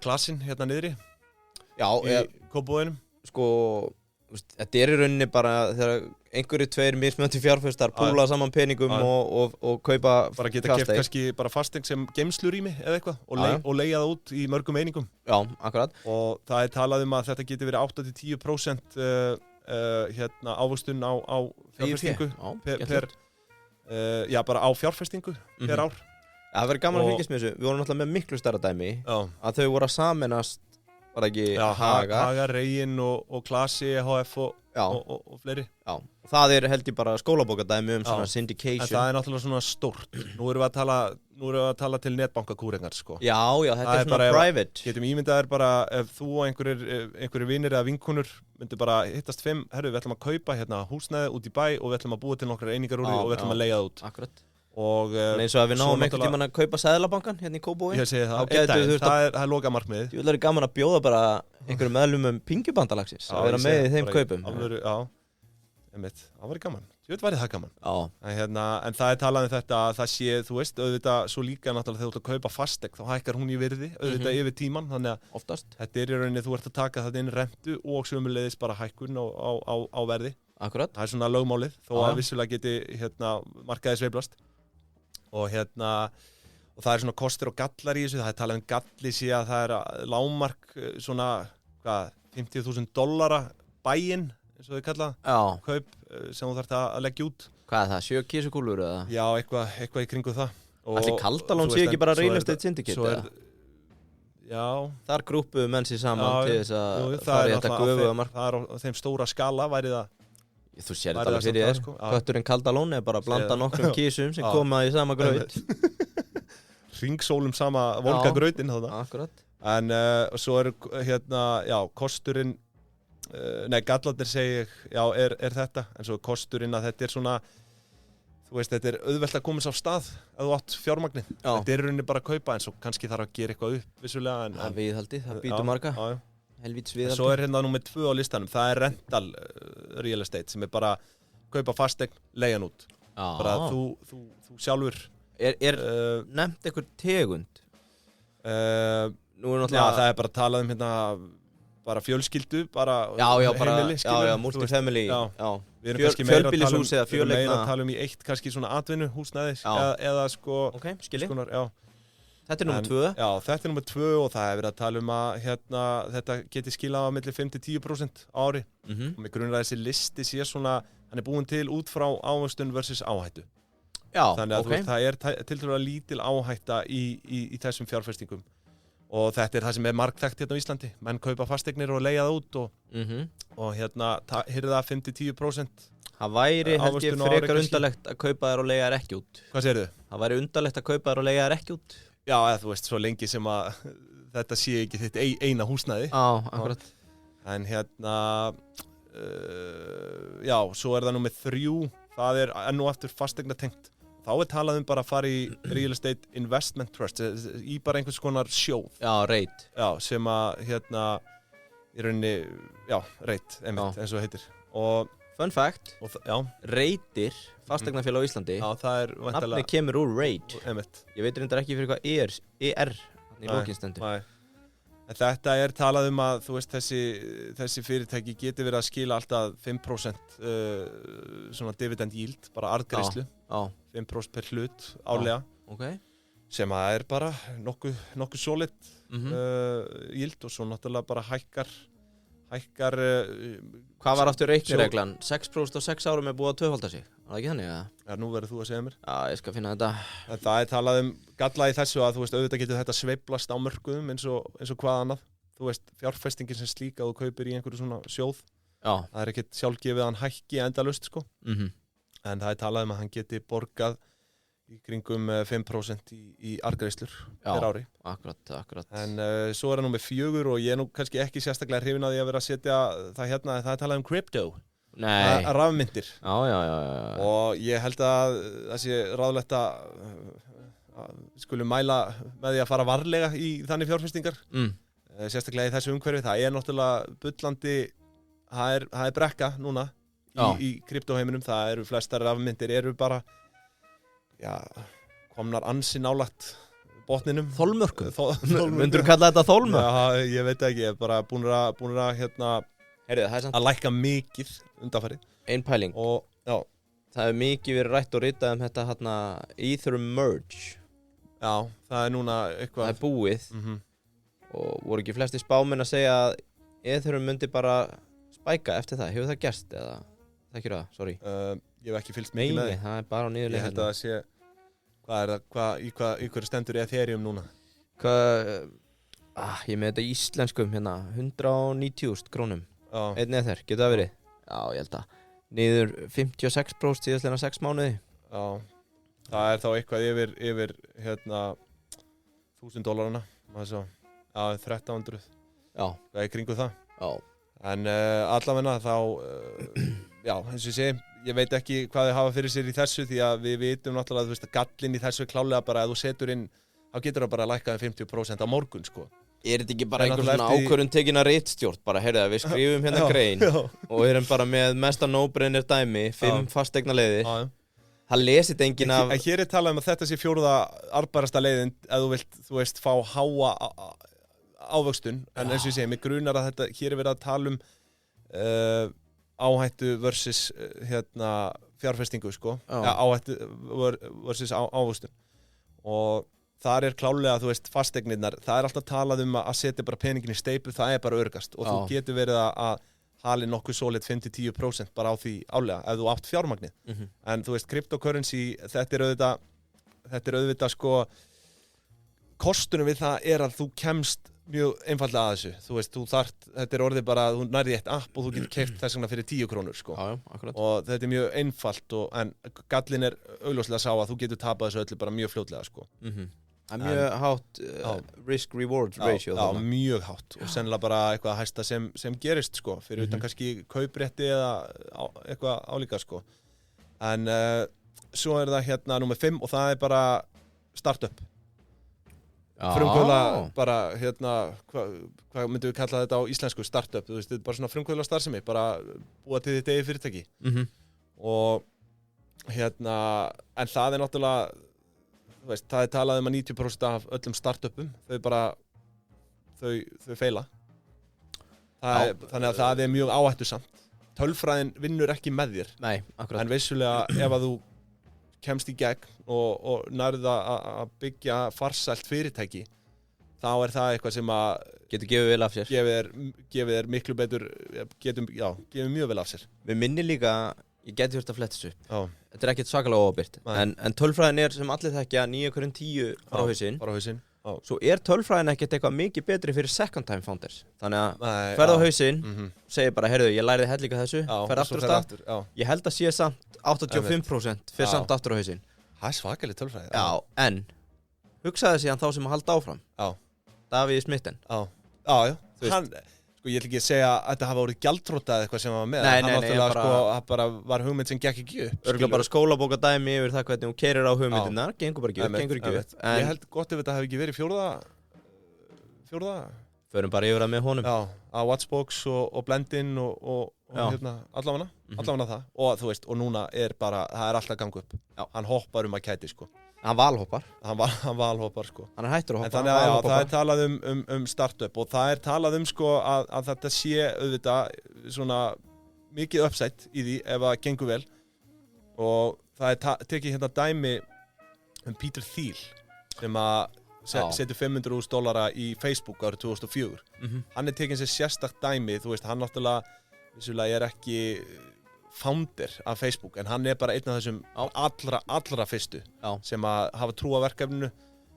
[SPEAKER 2] klassin niðri í Kópavoginum
[SPEAKER 1] sko, þetta í rauninni bara þegar einhverju tveir mismunandi fjárfestar púla saman peningum og kaupa
[SPEAKER 2] bara geta keypt kannski bara fasteign sem geymslurými eða eitthvað og leigja það út í mörgum einingum
[SPEAKER 1] akkurat
[SPEAKER 2] og það talað um að þetta geti verið 8-10% ávöxtun á fjárfestingu bara á fjárfestingu per ár.
[SPEAKER 1] Það verður gaman að fylgjast með þessu, við vorum náttúrulega með miklu stærra dæmi að þau voru að sameinast var ekki
[SPEAKER 2] Haga, Reginn og Klasi, HF og fleiri.
[SPEAKER 1] Og það held ég bara skólabókardæmi svona syndication.
[SPEAKER 2] En það náttúrulega svona stórt. Nú erum við að tala til netbankakúringar sko.
[SPEAKER 1] Já, þetta svona private.
[SPEAKER 2] Getum ímyndaðir bara ef þú og einhverjir vinir eða vinkonur myndu bara hittast 5, við ætlum að kaupa húsnæði út í bæ og við ætlum að búa til nokkrar einingar úr því og við ætlum að leigja það út.
[SPEAKER 1] Akkurat.
[SPEAKER 2] Eins
[SPEAKER 1] og að við náum einhvern tímann að kaupa Seðlabankan í Kópavogi.
[SPEAKER 2] Ég segi það er loka markmiðið.
[SPEAKER 1] Þú vil gaman að bjóða bara einhverjum meðlumum pingjubandalagsins að vera með í þeim kaupum.
[SPEAKER 2] Það væri gaman. Ég veit væri það gaman. En það talað um þetta að það sé, þú veist, auðvitað svo líka náttúrulega þegar þú ert að kaupa fasteign þá hækkar hún í virði, auðvitað yfir tíman, þannig að
[SPEAKER 1] oftast
[SPEAKER 2] þetta í rauninni þú ert að taka þetta inn rentu og sömuleiðis bara hækkun á verði.
[SPEAKER 1] Akkurat.
[SPEAKER 2] Það svona lögmálið, þó að vissulega geti markaði sveiflast. Og það svona kostir og gallar í þessu, það talað um galli sé að það lágmark svona, $50,000 bæinn, eins og þau kalla kaup sem þú þarft að leggja út.
[SPEAKER 1] Hvað er það, 7 kísukúlur eða?
[SPEAKER 2] Já, eitthvað í kringu það.
[SPEAKER 1] Ætli Kaldalón sé ekki bara real estate syndicate eða?
[SPEAKER 2] Já.
[SPEAKER 1] Þar grúpuðu menn sér saman til þess að fara í þetta göfuga mark.
[SPEAKER 2] Það á þeim stóra skala væri það.
[SPEAKER 1] Þú sér þetta alveg fyrir þér, kötturinn Kaldalón bara að blanda nokkrum kísum sem koma í sama graut.
[SPEAKER 2] Ringsólum sama volgagrautinn þarna.
[SPEAKER 1] Akkurat.
[SPEAKER 2] En svo kosturinn, gallarnir segi ég, þetta, en svo kosturinn að þetta svona, þú veist, þetta auðvelt að komast á stað ef þú átt fjármagnið. Þetta rauninni bara að kaupa, en svo kannski þarf að gera eitthvað upp, vissulega.
[SPEAKER 1] Það viðhaldið, það býtur marga. Helvítsviðaldi.
[SPEAKER 2] Svo númer 2 á listanum, það rental real estate sem bara kaupa fasteign, leigjan út. Bara þú sjálfur.
[SPEAKER 1] Nefnt einhver tegund?
[SPEAKER 2] Það bara talað um bara fjölskyldu, bara heimili,
[SPEAKER 1] multifamily.
[SPEAKER 2] Fjölbýlishús eða fjöleigna. Við erum meira að tala um í eitt kannski svona atvinnuhúsnæði eða sko.
[SPEAKER 1] Ok, skilji. Þetta nummer 2?
[SPEAKER 2] Já, þetta nummer 2 og það verið að tala um að þetta geti skilað á milli 5-10% á ári. Og mig grunar að þessi listi sé svona, hann búinn til út frá ávöxtun versus áhættu.
[SPEAKER 1] Já,
[SPEAKER 2] þannig að það tiltölulega lítil áhætta í þessum fjárfestingum. Og þetta það sem margþekkt á Íslandi. Menn kaupa fasteignir og leigja það út og hirða 5-10%.
[SPEAKER 1] Það væri held ég frekar undarlegt að kaupa þær og leigja þær ekki út.
[SPEAKER 2] Hvað segirðu?
[SPEAKER 1] Það væri undarlegt að kaupa þær og leigja þær ekki út.
[SPEAKER 2] Já, eða þú veist, svo lengi sem að þetta sé ekki þitt eina húsnæði.
[SPEAKER 1] Akkurat.
[SPEAKER 2] En svo það nummer 3, það enn og aftur fasteignatengt. Þá talað bara að fara í Real Estate Investment Trust, í bara einhvers konar sjóð.
[SPEAKER 1] Já, reit.
[SPEAKER 2] Já, sem að, í rauninni, reit, einmitt, eins og heitir. Og
[SPEAKER 1] fun fact, reitir, fasteignafélag á Íslandi, nafni kemur úr rate. Ég veit reyndar ekki fyrir hvað ER í lokinstendur.
[SPEAKER 2] Þetta talað um að þú veist, þessi fyrirtæki geti verið að skila alltaf 5% svona dividend yield, bara arðgreiðslu, 5% per hlut árlega, sem að bara nokkuð solid yield og svo náttúrulega bara hækkar.
[SPEAKER 1] Hvað var aftur reiknireglan? 6% á 6 árum búið að tvöfalda sig. Var það ekki þannig?
[SPEAKER 2] Já, nú verður þú að segja mér.
[SPEAKER 1] Já, ég skal finna þetta.
[SPEAKER 2] Það talað galla í þessu að þú veist, auðvitað getur þetta sveiflast á mörkuðum eins og hvað annað. Þú veist, fjárfestingin sem slík að þú kaupir í einhverju svona sjóð. Já. Það ekkert sjálfgefið að hann hækki endalaust, sko. En það talað að hann geti borgað í kringum 5% í arðgreiðslur per ári.
[SPEAKER 1] Akkurat.
[SPEAKER 2] En svo það númer 4 og ég nú kannski ekki sérstaklega hrifinn að því að vera að setja það hérna, það talað crypto.
[SPEAKER 1] Nei.
[SPEAKER 2] Rafmyntir.
[SPEAKER 1] Já.
[SPEAKER 2] Og ég held að það sé ráðlegt að skulum mæla með því að fara varlega í þannig fjárfestingar. Sérstaklega í þessu umhverfi. Það náttúrulega bullandi, það er brekka núna í kryptóheiminum. Það eru flestar rafmyntir eru bara komnar ansi nálægt botninum.
[SPEAKER 1] Þolmörkum. Myndur þú kalla þetta þolmörk?
[SPEAKER 2] Já, ég veit ekki, ég er bara búin að að lækka mikið undanfarið.
[SPEAKER 1] Ein pæling.
[SPEAKER 2] Og já,
[SPEAKER 1] það hefur mikið verið rætt og ritað þetta Ether Merge.
[SPEAKER 2] Já, það er núna eitthvað.
[SPEAKER 1] Það er búið. Og voru ekki flesti spámenn að segja að Ethereum myndi bara spæka eftir það. Hefur það gerst eða þekkir það? Sorry.
[SPEAKER 2] Ég hef ekki fylgst mikið með því.
[SPEAKER 1] Nei, það er bara á niðurleið.
[SPEAKER 2] Ég held að það sé, í hverju stendur Ethereum núna?
[SPEAKER 1] Ég með þetta í íslenskum 190.000 krónum. Einn Ether, getur það verið? Já, ég held að. Niður 56% síðastlega 6 mánuði.
[SPEAKER 2] Já, það er þá eitthvað yfir $1,000. Já, 1300.
[SPEAKER 1] Já.
[SPEAKER 2] Það er kringu það.
[SPEAKER 1] Já.
[SPEAKER 2] En allavegna þá, eins og ég segi, ég veit ekki hvað þau hafa fyrir sér í þessu því að við vitum náttúrulega að gallinn í þessu er klálega bara að þú setur inn, þá getur það bara að lækka 50% á morgun, sko.
[SPEAKER 1] Er þetta ekki bara einhver svona ákvörðun tekin að ritstjórn? Bara, heyrðu við skrifum hérna grein og erum bara með mesta no-brainer dæmi, 5 fasteigna leiðir. Það lesið enginn af...
[SPEAKER 2] Hér er talað að þetta sé 4. arðbærasta leiðin ef þú veist, fá háa ávöxtun. En eins og ég segi, mig grunar að þetta, hér er verið að tala áhættu versus fjárfestingu, sko. Áhættu versus ávöxtun. Og þar er klálega, þú veist, fasteignirnar, það er alltaf talað að setja bara peningin í steypu, það er bara örgast og þú getur verið að hali nokkuð solid 5-10% bara á því álega ef þú átt fjármagnið. En þú veist, cryptocurrency, þetta er auðvitað sko, kostunum við það er að þú kemst mjög einfallega að þessu. Þú veist, þetta er orðið bara, þú nærði eitt app og þú getur keypt þess vegna fyrir 10 krónur, sko.
[SPEAKER 1] Akkurat.
[SPEAKER 2] Og þetta er mjög einfalt, en gallinn er augljóslega sá að þú getur tapað þessu öllu bara mjög fljótlega, sko.
[SPEAKER 1] Það er mjög hátt risk-reward ratio.
[SPEAKER 2] Já, mjög hátt og sennilega bara eitthvað hæsta sem gerist, sko, fyrir utan kannski kauprétti eða eitthvað álíka, sko. En svo er það númer 5 og það er bara startup. Frumkvöðla bara, hvað myndum við kalla þetta á íslensku, startup, þú veist, þetta er bara svona frumkvöðla starfsemi, bara búa til þitt eigið fyrirtæki. Og en það er náttúrulega, þú veist, það er talað að 90% af öllum startupum, þau feila. Þannig að það er mjög áhættusamt. Tölfræðin vinnur ekki með þér.
[SPEAKER 1] Nei, akkurat.
[SPEAKER 2] En vissulega ef að þú kemst í gegn og nærða að byggja farsælt fyrirtæki, þá er það eitthvað sem að
[SPEAKER 1] getur gefið vel af sér.
[SPEAKER 2] Gefið þér miklu betur, gefið mjög vel af sér.
[SPEAKER 1] Við minni líka, ég geti þurft að fletta þessu upp. Þetta er ekkert svakalega óábyrgt. En tölfræðin er sem allir þekkja 9/10 frá hausinn. Svo er tölfræðin ekkert eitthvað mikið betri fyrir second time founders. Þannig að ferð á hausinn, segir bara, heyrðu, ég læriði hellinga þessu, ferð aftur á stað. Ég held að sé samt 85% fyrir samt aftur á hausinn.
[SPEAKER 2] Það er svakaleg tölfræði.
[SPEAKER 1] Já, en hugsaði síðan þá sem að halda áfram. Davíð Smitten.
[SPEAKER 2] Já. Sko, ég ætla ekki að segja að þetta hafa orðið gjaldþrota eða eitthvað sem var með. Nei, bara var hugmynd sem gekk ekki upp.
[SPEAKER 1] Örgulega bara skólabókadæmi yfir það hvernig hún keyrir á hugmyndirnar, gengur bara ekki upp.
[SPEAKER 2] Ég held gott ef þetta hefði ekki verið fjórða.
[SPEAKER 1] Förum bara yfir það með honum.
[SPEAKER 2] Já, að Watchbox og Blendin og allavega það. Og þú veist, og núna er bara, það er alltaf gangu upp. Hann hoppar að kæti, sko.
[SPEAKER 1] Hann valhoppar.
[SPEAKER 2] Hann valhoppar, sko.
[SPEAKER 1] Hann er hættur að hoppa.
[SPEAKER 2] En þannig að það er talað um startup og það er talað sko að þetta sé auðvitað svona mikið upside í því ef það gengur vel. Og það er tekið hérna dæmi Peter Thiel sem að setur $500,000 í Facebook árið 2004. Hann er tekið sér sérstakt dæmi, þú veist, hann náttúrulega er ekki founder af Facebook, en hann er bara einn af þessum allra fyrstu sem að hafa trú á verkefninu.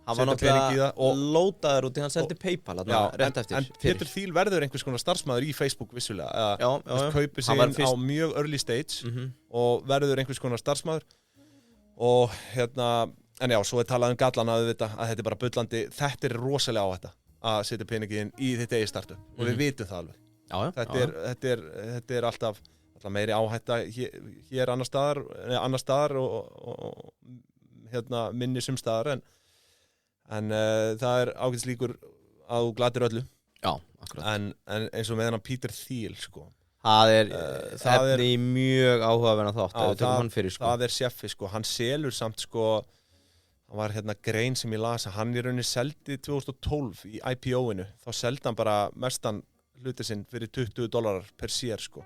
[SPEAKER 1] Hann var náttúrulega lótaður út í hann seldi PayPal rétt eftir.
[SPEAKER 2] En Peter Thiel verður einhvers konar starfsmaður í Facebook vissulega. Kaupir sig inn á mjög early stage og verður einhvers konar starfsmaður Og en já, svo talað gallan að þetta bara bullandi, þetta rosalega áhætta að setja peningin í þitt eigið startup og við vitum það alveg. Þetta alltaf meiri áhætta hér annar staðar og minni sumstaðar en það ágætis líkur að þú gladir öllu.
[SPEAKER 1] Já, akkurat.
[SPEAKER 2] En eins og með hennan Peter Thiel, sko.
[SPEAKER 1] Það efni mjög áhugaverðan þátt að við tökum hann fyrir, sko.
[SPEAKER 2] Það sjefi, sko. Hann selur samt, sko, hann var grein sem ég las að hann í rauninni seldi 2012 í IPO-inu. Þá seldi hann bara mestan hluti sinn fyrir $20 per sér, sko.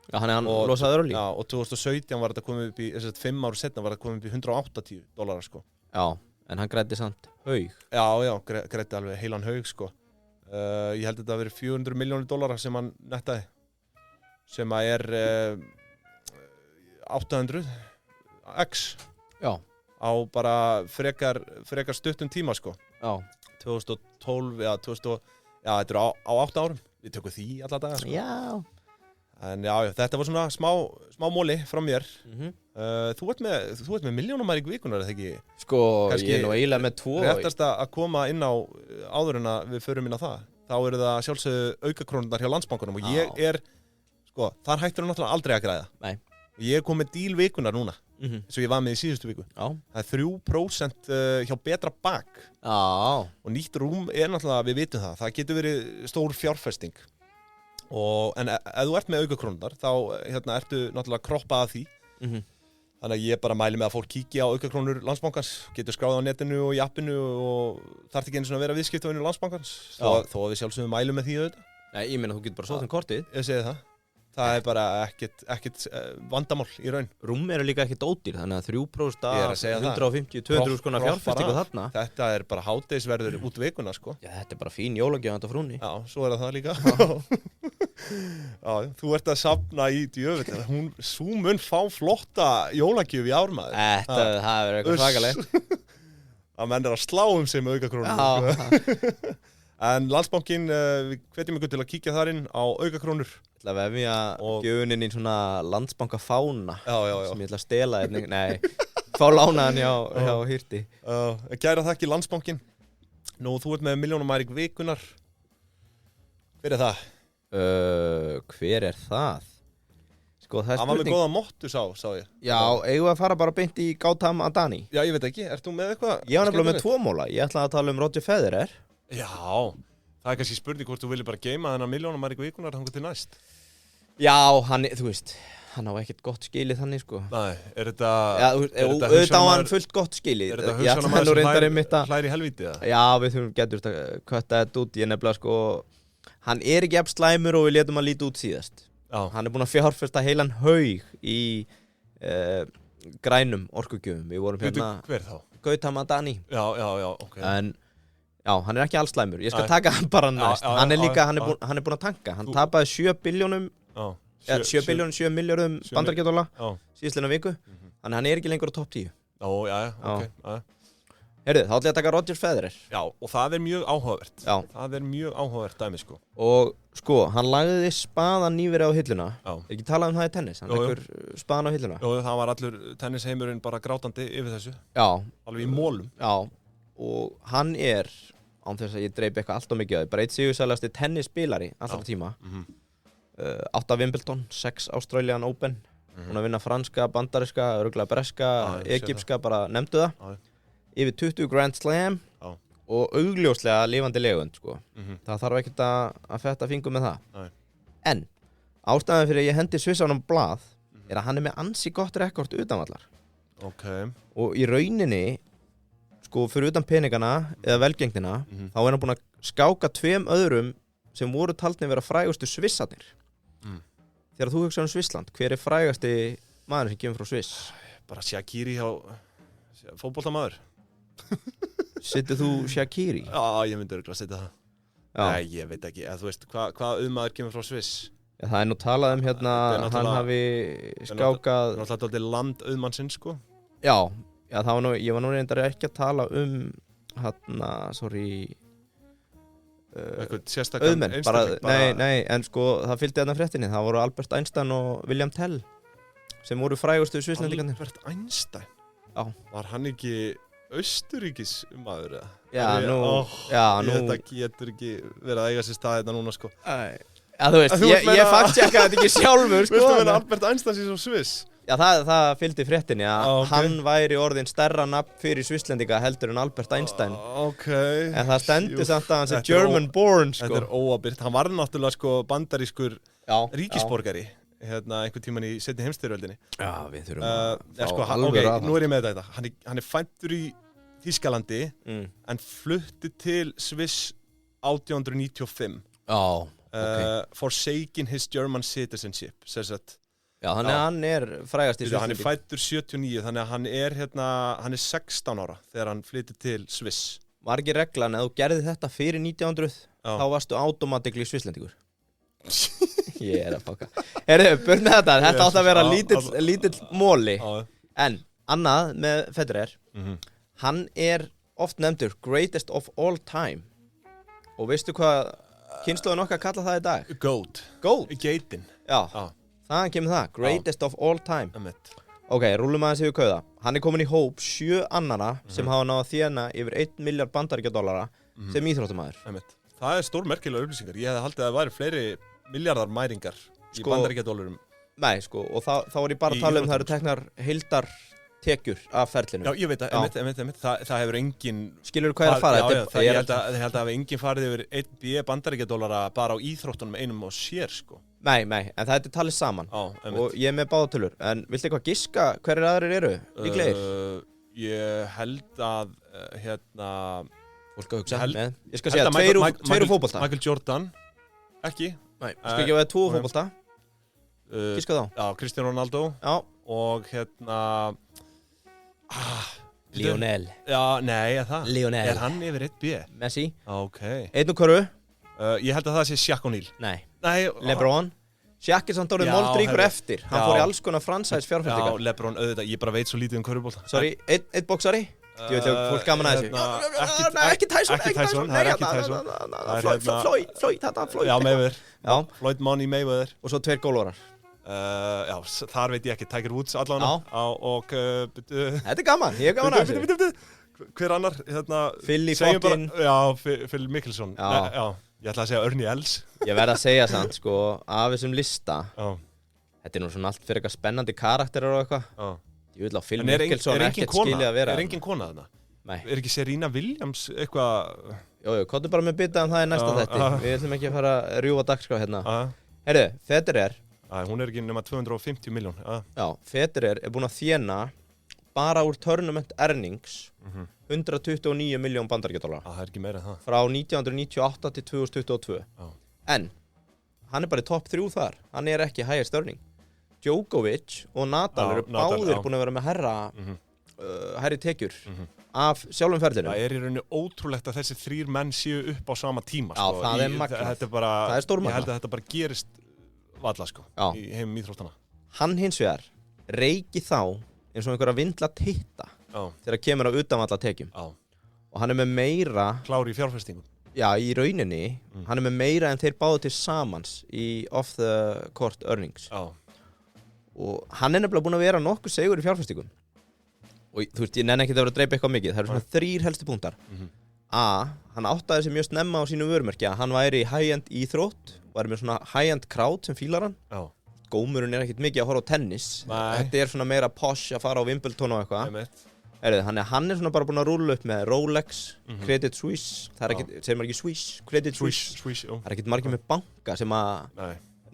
[SPEAKER 1] Já, hann losaði öll í.
[SPEAKER 2] Já, og 2017 var þetta komið upp í, 5 ára setna var þetta komið upp í $180, sko.
[SPEAKER 1] Já, en hann græddi samt haug.
[SPEAKER 2] Já, græddi alveg heilan haug, sko. Ég held að þetta hafi verið $400 milljónir sem hann nettaði sem að 800 x á bara frekar stuttum tíma, sko.
[SPEAKER 1] Já.
[SPEAKER 2] 2012 þetta er á 8 árum við tökum því alla daga, sko.
[SPEAKER 1] Já.
[SPEAKER 2] En já, þetta var svona smá móli frá mér. Þú ert með milljónamæring vikunar, eða ekki?
[SPEAKER 1] Sko, kannski ég nú eiginlega með 2.
[SPEAKER 2] Réttast að koma inn á áður en að við förum inn á það. Þá eru það sjálfsögðu aukakrónurnar hjá Landsbankanum og ég sko, þar hættur þú náttúrulega aldrei að græða.
[SPEAKER 1] Nei.
[SPEAKER 2] Og ég kom með díl vikunar núna, eins og ég var með í síðustu viku. Já. Það er 3% hjá Betra Bak.
[SPEAKER 1] Já.
[SPEAKER 2] Og nýtt rúm náttúrulega, við vitum það, það getur verið stór fjárfesting. En ef þú ert með aukakrónurnar, þá ertu náttúrulega kroppað að því. Þannig að ég bara mæli með að fólk kíkja á aukakrónur Landsbankans, getur skráð á netinu og í appinu og þarf ekki einu svona að vera viðskiptavinur Landsbankans, þó að við sjálfsögum mælum með því auðvitað.
[SPEAKER 1] Nei, ég meina þú getur bara sótt kortið.
[SPEAKER 2] Ég segi það. Það er bara ekkert vandamál í raun.
[SPEAKER 1] Rúm eru líka ekkert ódýr, þannig að 3% af 150-200 konar fjárfestingu þarna.
[SPEAKER 2] Þetta er bara hádegisverður út vikuna, sko.
[SPEAKER 1] Já, þetta er bara fín jólagjöf handa frúnni.
[SPEAKER 2] Já, svo er það líka. Já, þú ert að safna í djöfull. Sú mun fá flotta jólagjöf í ár, maður.
[SPEAKER 1] Það verður eitthvað svakalegt.
[SPEAKER 2] Það menn að slá sig með aukakrónur.
[SPEAKER 1] Já.
[SPEAKER 2] En Landsbankinn, við hvetjum ykkur til að kíkja þar inn á aukakrónur.
[SPEAKER 1] Ég ætla að vefja gjöfunin í svona Landsbankafána sem ég ætla að stela fá lánaðan hjá Hirti.
[SPEAKER 2] Kæra þakki Landsbankinn. Nú, þú ert með milljónamæring vikunar. Hver er það?
[SPEAKER 1] Hver er það? Sko, það er spurning.
[SPEAKER 2] Hann var með góða mottu, sá ég.
[SPEAKER 1] Já, eigum við að fara bara beint í Gautam Adani?
[SPEAKER 2] Já, ég veit ekki. Ert þú með eitthvað?
[SPEAKER 1] Ég var nefnilega með 2 móla. Ég ætla að tala um Roger Federer.
[SPEAKER 2] Já, það er kannski spurning hvort þú viljið bara geyma þennan milljónamæringu vikunar þangað til næst.
[SPEAKER 1] Já, þú veist, hann á ekkert gott skilið þannig, sko.
[SPEAKER 2] Nei, er þetta...
[SPEAKER 1] Já, auðvitað á hann fullt gott skilið.
[SPEAKER 2] Er þetta hugsjónamaður sem hlæri helvítið, eða?
[SPEAKER 1] Já, við getur kvötta þetta út. Ég nefnilega, sko, hann er ekki jafn slæmur og við létum hann líta út síðast. Já. Hann er búinn að fjárfesta heilan haug í grænum orkugjöfum. Við vorum hérna...
[SPEAKER 2] Hver þá?
[SPEAKER 1] Gautam Adani.
[SPEAKER 2] Já, ok.
[SPEAKER 1] Já, hann er ekki alls slæmur. Ég skal taka hann bara næst. Hann er búinn að tanka. Hann tapaði 7 biljónum 7 milljörðum bandaríkjadollar síðastliðna viku. Þannig að hann er ekki lengur á topp 10.
[SPEAKER 2] Ok.
[SPEAKER 1] Heyrðu, þá ætla ég að taka Roger Federer.
[SPEAKER 2] Já, og það er mjög áhugavert. Já. Það er mjög áhugavert dæmi, sko.
[SPEAKER 1] Og sko, hann lagði spaðan nýverið á hilluna. Já. Ekki talað um það í tennis. Hann leggur spaðan á hilluna.
[SPEAKER 2] Jó, það var allur tennisheimurinn bara grátandi yfir þessu.
[SPEAKER 1] Já.
[SPEAKER 2] Alveg í mólum.
[SPEAKER 1] Já. Og hann er, án þess að ég dreipi eitthvað allt of mikið á því, bara eitt sigursælasti tennisspilari allra tíma. 8 Wimbledon, 6 Australian Open. Hún að vinna franska, bandariska, örugglega breska, egypska, bara nefndu það. Yfir 20 Grand Slam og augljóslega lifandi legund, sko. Það þarf ekkert að fetta fingur með það. En ástæðan fyrir að ég hendi Svissanum blað er að hann er með ansi gott rekord utanvallar. Og í rauninni, sko, fyrir utan peningana eða velgengdina, þá er hann búinn að skáka 2 öðrum sem voru taldnir vera frægustu Svissarnir. Þegar þú hugsa um Svissland, hver er frægasti maður sem kemur frá Sviss?
[SPEAKER 2] Bara Shaqiri hjá fótboltamaður.
[SPEAKER 1] Sittir þú Shaqiri?
[SPEAKER 2] Já, ég myndi örugglega setja það. Nei, ég veit ekki. Þú veist, hvað maður kemur frá Sviss?
[SPEAKER 1] Já, það er nú talað um hérna að hann hafi skákað...
[SPEAKER 2] Það er náttúrulega landauðmannsinn, sko.
[SPEAKER 1] Já, það var nú, ég var nú reyndar ekki að tala um hérna,
[SPEAKER 2] eitthvað sérstakann
[SPEAKER 1] einstakling bara... Nei, en sko, það fylgdi þarna fréttinni. Það voru Albert Einstein og William Tell sem voru frægustu svisslendingarnir.
[SPEAKER 2] Albert Einstein? Var hann ekki Austurríkis maður eða?
[SPEAKER 1] Þetta
[SPEAKER 2] getur ekki verið að eiga sér stað þetta núna sko.
[SPEAKER 1] Þú veist, ég fact-checkaði þetta ekki sjálfur sko.
[SPEAKER 2] Viltu meina Albert Einstein sé svo Sviss?
[SPEAKER 1] Já, það fylgdi fréttinni að hann væri orðin stærra nafn fyrir Svisslendinga heldur en Albert Einstein. En það stendur samt að hann sé German born sko.
[SPEAKER 2] Þetta óábyrgt, hann var náttúrulega sko bandarískur ríkisborgari einhvern tíman í seinni heimsstyrjöldinni.
[SPEAKER 1] Já, við þurfum að fá
[SPEAKER 2] sko,
[SPEAKER 1] alveg að
[SPEAKER 2] nú er ég með þetta. Hann er fæddur í Þýskalandi en flutti til Sviss 1895. Forsaking his German citizenship, says that.
[SPEAKER 1] Já, þannig að hann er frægast í Sviss.
[SPEAKER 2] Hann er fæddur 79, þannig að hann er 16 ára þegar hann flyttir til Sviss.
[SPEAKER 1] Var ekki reglan að þú gerði þetta fyrir 1900, þá varstu automatically Svisslendingur. Ég er að fokka. Burt með þetta átt að vera lítill móli. En annað með Federer, hann er oft nefndur greatest of all time. Og veistu hvað kynslóðin okkar kalla það í dag?
[SPEAKER 2] Goat. Geitin.
[SPEAKER 1] Já. Þaðan kemur það, greatest of all time. Ok, rúlum aðeins yfir kauða. Hann er komin í hóp 7 annara sem hafa náð að þéna yfir 1 miljard bandaríkjadollara sem íþróttamaður.
[SPEAKER 2] Það er stórmerkilegar upplýsingar. Ég hefði haldið að það væri fleiri miljardar mæringar í bandaríkjadollarum.
[SPEAKER 1] Nei, sko, og þá er ég bara að tala um það eru teknar heildartekjur af ferlinu.
[SPEAKER 2] Já, ég veit það, það hefur engin...
[SPEAKER 1] Skilur þú hvað er að fara?
[SPEAKER 2] Ég held að það hefur engin farið yfir 1 bandaríkjadollara bara á íþróttunum einum og sér, sko.
[SPEAKER 1] Nei, en það er talið saman og ég er með báðatölur. En viltu eitthvað giska hverjir aðrir eru líklegir?
[SPEAKER 2] Ég held að,
[SPEAKER 1] fólk að hugsa með. Ég skal segja, tveir úr fótbolta.
[SPEAKER 2] Michael Jordan, ekki?
[SPEAKER 1] Nei, skal ekki veða 2 úr fótbolta? Giska þá?
[SPEAKER 2] Já, Cristiano Ronaldo.
[SPEAKER 1] Já.
[SPEAKER 2] Og
[SPEAKER 1] Lionel.
[SPEAKER 2] Já, nei, það.
[SPEAKER 1] Lionel.
[SPEAKER 2] Er hann yfir 1 B?
[SPEAKER 1] Messi.
[SPEAKER 2] Ok.
[SPEAKER 1] Einn og hverju?
[SPEAKER 2] Ég held að það sé Shaq O'Neal.
[SPEAKER 1] Nei. LeBron. Shaq er samt orðið moldríkur eftir. Hann fór í alls konar franchise fjárfestingar.
[SPEAKER 2] Já, LeBron, auðvitað. Ég bara veit svo lítið körfubolta.
[SPEAKER 1] Sorry, einn boksari. Ég veit að fólk gaman að þessu. Ekki Tyson.
[SPEAKER 2] Það er ekki Tyson.
[SPEAKER 1] Floyd, þetta er Floyd.
[SPEAKER 2] Já, Mayweather. Floyd Money Mayweather.
[SPEAKER 1] Og svo 2 gólvarar.
[SPEAKER 2] Já, þar veit ég ekki. Tiger Woods allavega. Og...
[SPEAKER 1] Þetta er gaman, ég er gaman að þessu.
[SPEAKER 2] Hver annar?
[SPEAKER 1] Philly fucking...
[SPEAKER 2] Já, Phil Mickelson. Já. Ég ætla að segja Ernie Els.
[SPEAKER 1] Ég verð að segja samt, sko, af þessum lista. Þetta er nú svona allt fyrir eitthvað spennandi karakterar og eitthvað. Ég vil á Phil Mickelson ekkert skilja að vera.
[SPEAKER 2] Er engin kona þarna?
[SPEAKER 1] Nei.
[SPEAKER 2] Er ekki Serena Williams eitthvað?
[SPEAKER 1] Jú, komdu bara með bita það í næsta þætti. Við ætlum ekki að fara að rjúfa dagskrá hérna. Heyrðu, Federer.
[SPEAKER 2] Hún er ekki nema 250 miljón.
[SPEAKER 1] Já, Federer er búinn að þéna bara úr tournament earnings 129 miljón bandaríkjadollara.
[SPEAKER 2] Það er ekki meira en það.
[SPEAKER 1] Frá 1998 til 2022. En hann er bara í topp 3 þar. Hann er ekki highest earning. Djokovic og Nadal eru báðir búin að vera með hærri tekjur af sjálfum ferlinu.
[SPEAKER 2] Það er í rauninni ótrúlegt að þessi 3 menn séu upp á sama tíma.
[SPEAKER 1] Já, það er magnað. Það er stórmagnað.
[SPEAKER 2] Ég held að þetta bara gerist valla, sko, í heimum íþróttana.
[SPEAKER 1] Hann hins vegar reiki þá eins og einhverja vindla titta þegar kemur á utanvallatekjum. Og hann er með meira...
[SPEAKER 2] Klári í fjárfestingum.
[SPEAKER 1] Já, í rauninni. Hann er með meira en þeir báðu til samans í off the court earnings. Og hann er nefnilega búinn að vera nokkuð segur í fjárfestingum. Og þú veist, ég nenni ekki að vera að dreipa eitthvað mikið. Það eru svona 3 helstu punktar. Hann áttaði sig mjög snemma á sínu vörumerki að hann væri í high-end íþrótt, væri með svona high-end crowd sem fílar hann. Gómurinn er ekkert mikið að horfa á tennis. Þetta er svona meira posh að fara á Wimbledon og eitthvað. Hann er svona bara búinn að rúlla upp með Rolex, Credit Suisse, það er ekkert, segir maður ekki Swiss, Credit Suisse. Það er ekkert margir með banka sem að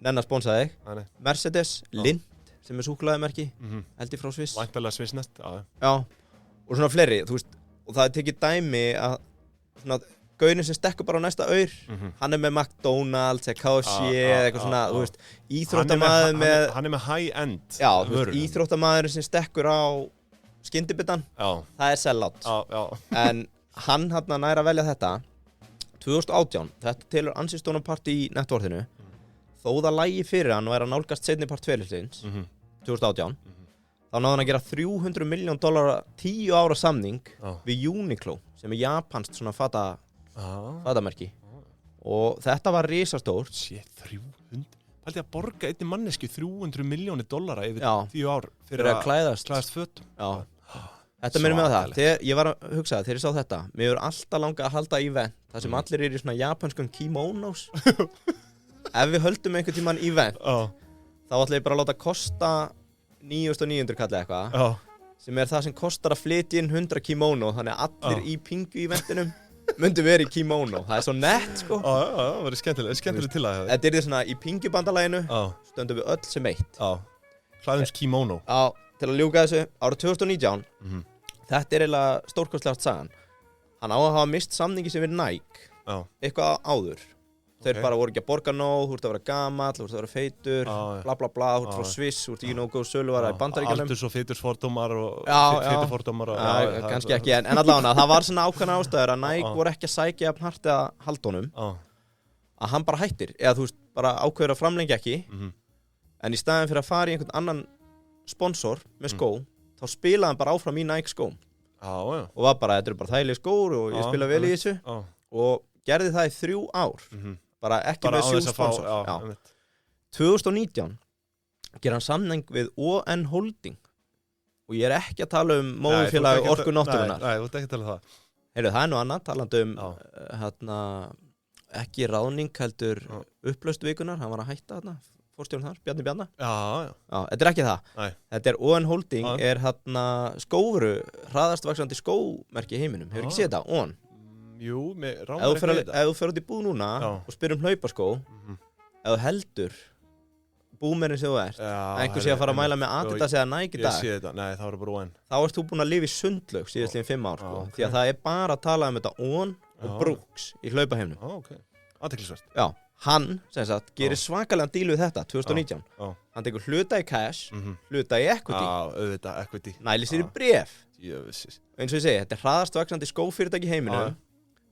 [SPEAKER 1] nenn að sponsa þig. Mercedes, Lind, sem er súkkulaðimerki, held ég frá Swiss.
[SPEAKER 2] Væntanlega Swissnest,
[SPEAKER 1] já. Og svona fleiri, þú veist, og það er tekið dæmi að svona gaurin sem stekkur bara á næsta aur, hann er með McDonald's eða KFC eða eitthvað svona, þú veist, íþróttamaður með...
[SPEAKER 2] Hann er með high-end.
[SPEAKER 1] Já, þú veist, íþróttamaður sem stekkur á skyndibittan, það er sellout. En hann nær að velja þetta 2018, þetta telur ansi stóran part í networthinu, þó það lægi fyrir hann og er að nálgast seinni part 2018, þá náði hann að gera $300 million 10 ára samning við Uniqlo, sem er japanskt svona fatamerki. Og þetta var risastórt.
[SPEAKER 2] 300? Haldið að borga einni mannesku $300 milljónir yfir 10 ár
[SPEAKER 1] fyrir að klæðast
[SPEAKER 2] fötum.
[SPEAKER 1] Já. Þetta minnir mig á það, þegar ég var að hugsa þegar ég sá þetta, mér hefur alltaf langað að halda event þar sem allir eru í svona japanskum kimonos. Ef við höldum einhvern tímann event, þá ætla ég bara að láta kosta 9.900 kallið eitthvað, sem það sem kostar að flytja inn 100 kimono, þannig að allir í pingu eventinum myndu verið í kimono. Það svo nett, sko.
[SPEAKER 2] Það verður skemmtileg til að
[SPEAKER 1] þetta því svona í pingubandalaginu, stöndum við öll sem eitt.
[SPEAKER 2] Klæðumst kimono.
[SPEAKER 1] Til að ljúka þessu, árið 2019, þetta eiginlega stórkostlegast sagan. Hann á að hafa mist samningi sem við Nike, eitthvað áður. Þeir bara voru ekki að borga nóg, þú ert að vera gamall, þú ert að vera feitur, bla bla bla, þú ert frá Sviss, þú ert ekki nógu góð söluvara í Bandaríkjunum.
[SPEAKER 2] Aldurs- og fitursfordómar og fitufordómar.
[SPEAKER 1] Kannski ekki, en allavega, það var svona ákveðnar ástæður að Nike voru ekki að sækja jafn hart að halda honum, að hann bara hættir, eða þú veist, bara ákveður að framlengja ekki, en í staðinn fyrir að fara í einhvern annan sponsor með skó, þá spilaði hann bara áfram í Nike skóm. Og var bara, þetta eru bara þægilegir skór og ég spila vel í þessu, og gerði það í 3 ár. Bara ekki með sjúsponsor. 2019 ger hann samning við ON Holding og ég ekki að tala móðurfélag Orku Náttúrunnar.
[SPEAKER 2] Nei, þú ert ekki að tala það.
[SPEAKER 1] Heyrðu, það nú annað, talandi ekki ráðning heldur upplaust vikunar, hann var að hætta þarna, forstjórinn þar, Bjarni Bjarna. Þetta ekki það. Nei. Þetta ON Holding, skófuru, hraðast vaxandi skómerki í heiminum. Hefur ekki séð þetta? ON.
[SPEAKER 2] Jú,
[SPEAKER 1] ef þú fer út í búð núna og spyr hlaupaskó, ef þú heldur búmerinn sem þú ert, einhver sé að fara að mæla með Adidas eða Nike í dag,
[SPEAKER 2] ég sé þetta, nei, það bara ON.
[SPEAKER 1] Þá ert þú búin að lifa í sundlaug síðastliðin 5 ár, sko, því að það bara að tala um þetta ON og Brooks í hlaupaheimnum.
[SPEAKER 2] Athyglisvert.
[SPEAKER 1] Já, hann, sem sagt, gerir svakalega díl við þetta 2019. Hann tekur hluta í cash, hluta í equity. Næli sér í bréf. Eins og ég segi, þetta hraðast vaxandi skófyrirtæki í heiminum,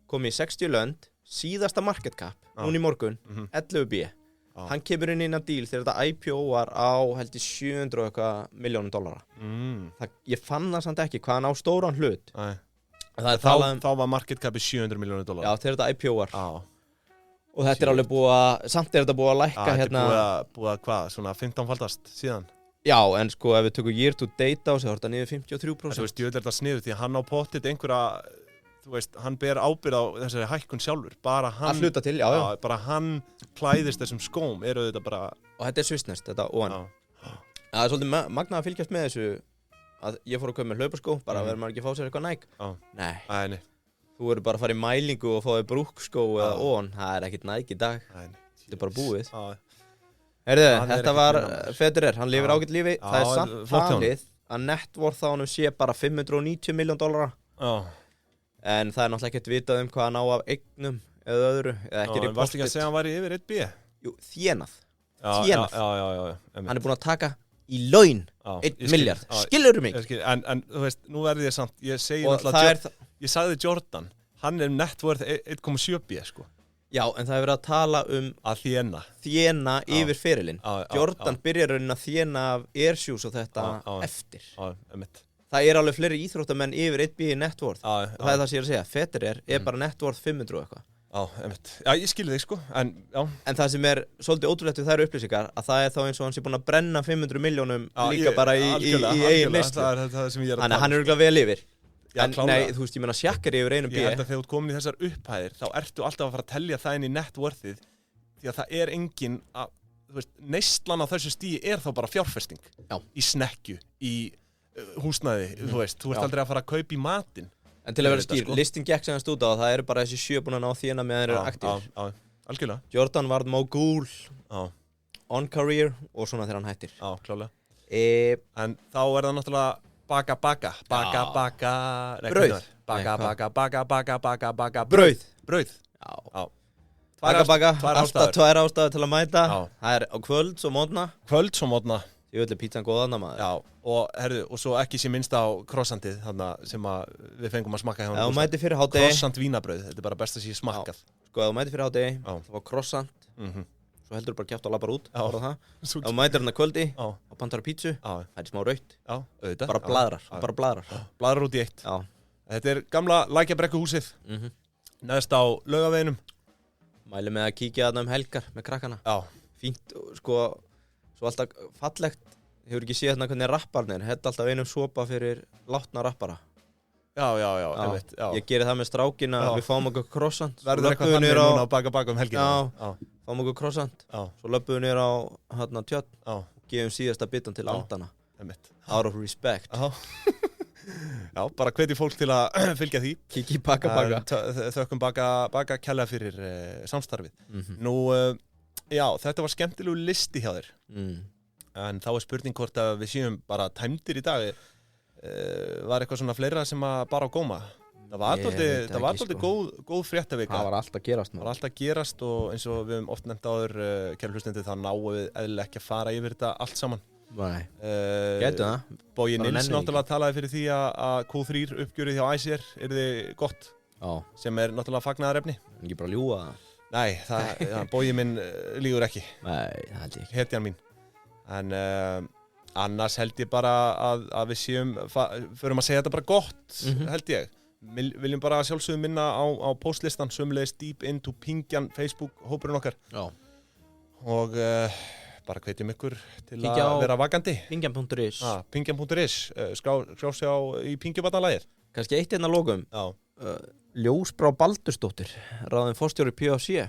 [SPEAKER 1] komið í 60 lönd, síðasta market cap, núna í morgun, 11B. Hann kemur inn að díl þegar þetta IPO var á, held ég, $700 milljónum. Ég fann það samt ekki hvað hann á stóran hlut.
[SPEAKER 2] Þá var market capi $700 milljónum.
[SPEAKER 1] Já, þegar þetta IPO var. Og þetta alveg samt þetta búið að lækka hérna.
[SPEAKER 2] Þetta búið að hvað, svona 15-faldast síðan?
[SPEAKER 1] Já, en sko, ef við tökum year to date á sig, þá er þetta niður 53%.
[SPEAKER 2] Þú veist, ég vil þetta sniðu því að hann á pottit einhverja, þú veist, hann ber ábyrgð á þessari hækkun sjálfur. Bara hann...
[SPEAKER 1] Að hluta til, já.
[SPEAKER 2] Bara hann klæðist þessum skóm, eru þetta bara...
[SPEAKER 1] Og þetta svissneskt, þetta ON. Það er svolítið magnað að fylgjast með þessu, að ég fór að kaupa með hlaupaskó, bara verður maður ekki að fá sér eitthvað Nike. Nei. Þú verður bara að fara í mælingu og fá þér brúkskó eða ON, það er ekkert Nike í dag. Þetta er bara búið. Heyrðu, þetta var Federer, hann lifir ágætt lífi. Það er samt talið að net worth á honum sé bara $590 million. En það er náttúrulega ekkert vitað hvað hann á af eignum eða öðru.
[SPEAKER 2] En varst ekki að segja að hann væri yfir 1B?
[SPEAKER 1] Jú, þénað. Hann er búinn að taka í laun 1 miljard. Skilurðu mig?
[SPEAKER 2] En þú veist, nú verði ég samt, ég segi náttúrulega, ég sagði Jordan, hann er net worth 1,7B, sko.
[SPEAKER 1] Já, en það hefur verið að tala
[SPEAKER 2] að
[SPEAKER 1] þéna yfir ferilinn. Jordan byrjar að þéna af airshoes og þetta eftir. Það er alveg fleiri íþróttamenn yfir 1B í net worth. Það er það sem ég er að segja. Federer bara net worth 500 og eitthvað.
[SPEAKER 2] Já, ég skilði þig, sko.
[SPEAKER 1] En það sem er svolítið ótrúlegt við þær upplýsingar, að það er þá eins og hann sé búinn að brenna 500 milljónum líka bara í eigin neyslu. Þannig að hann er örugglega vel yfir. En nei, þú veist, ég meina sjakkar yfir 1B.
[SPEAKER 2] Ég held að þegar þú ert komin í þessar upphæðir, þá ertu alltaf að fara að telja það inn í net worthið, því að það er engin að, þú veist, neyslan á þessu stíi er þá bara fjárfesting. Í snekkju, í húsnæði, þú veist, þú ert aldrei að fara að kaupa í matinn.
[SPEAKER 1] En til að vera skýr, listin gekk sem hann stúta og það eru bara þessi 7 búin að ná þéna meðan þeir eru aktífir.
[SPEAKER 2] Algjörlega.
[SPEAKER 1] Jordan varð mogul, on career og svona þegar hann hættir.
[SPEAKER 2] Já, klálega. En þá er það náttúrulega baka brauð. Já.
[SPEAKER 1] Alltaf 2 ástæður til að mæta. Það er á kvölds og mótna. Ég vil pítsan góðan maður.
[SPEAKER 2] Já, og svo ekki sé minnst á krossandið þarna sem við fengum að smakka hjá hann.
[SPEAKER 1] Ef þú mætir fyrir hádegi.
[SPEAKER 2] Krossand vínabrauð, þetta er bara best að sé smakkað.
[SPEAKER 1] Sko, ef þú mætir fyrir hádegi, það var krossand. Svo heldur þú bara kjátt og lappar út. Ef þú mætir hann að kvöldi og pantar á pítsu, það er smá rautt.
[SPEAKER 2] Já, auðvitað.
[SPEAKER 1] Bara bladrar.
[SPEAKER 2] Bladrar út í eitt. Já. Þetta er gamla Lækjarbrekkuhúsið. Neðst á Laugaveginum.
[SPEAKER 1] Mæli með að kíkja þarna helgar með krakkana.
[SPEAKER 2] Já.
[SPEAKER 1] Fínt, sko, svo alltaf fallegt hefur ekki séð hérna hvernig rapparnir hella alltaf einum sopa fyrir látna rappara.
[SPEAKER 2] Já, einmitt, já.
[SPEAKER 1] Ég geri það með strákina, við fáum okkur croissant.
[SPEAKER 2] Verður eitthvað þannig núna að baka helgina.
[SPEAKER 1] Já, fáum okkur croissant. Svo löpum við niður á hérna tjörn og gefum síðasta bitan til andanna.
[SPEAKER 2] Einmitt.
[SPEAKER 1] Out of respect.
[SPEAKER 2] Já, bara hvetji fólk til að fylgja því.
[SPEAKER 1] Kiki baka.
[SPEAKER 2] Þökkum baka kærlega fyrir samstarfið. Nú, já, þetta var skemmtilegu listi hjá þér. En þá spurning hvort að við séum bara tæmdir í dag. Var eitthvað svona fleira sem að bara á góma? Það var dálítið góð fréttavika.
[SPEAKER 1] Það var allt að gerast.
[SPEAKER 2] Það var allt að gerast og eins og við höfum oft nefnt áður, kæru hlustendur, þá náum við eðlilega ekki að fara yfir þetta allt saman.
[SPEAKER 1] Nei, getur það.
[SPEAKER 2] Bogi Nils náttúrulega talaði fyrir því að Q3 uppgjörið hjá ICR yrði gott, sem náttúrulega fagnaðarefni.
[SPEAKER 1] Ekki bara ljúga það.
[SPEAKER 2] Nei, Bogi minn lígur ekki.
[SPEAKER 1] Nei, það held ég ekki.
[SPEAKER 2] Hetjan mín. En annars held ég bara að við förum að segja þetta bara gott, held ég. Viljum bara sjálfsögum minna á postlistan, sömulegis Deep Into Pingjan Facebook-hópurinn okkar. Já. Og bara hvetjum ykkur til að vera vakandi.
[SPEAKER 1] Pingjan.is.
[SPEAKER 2] Pingjan.is. Skrá sig í Pingjubarnalagið.
[SPEAKER 1] Kannski eitt hérna lókum. Ljósbrá Baldursdóttir, ráðin forstjóri PFC.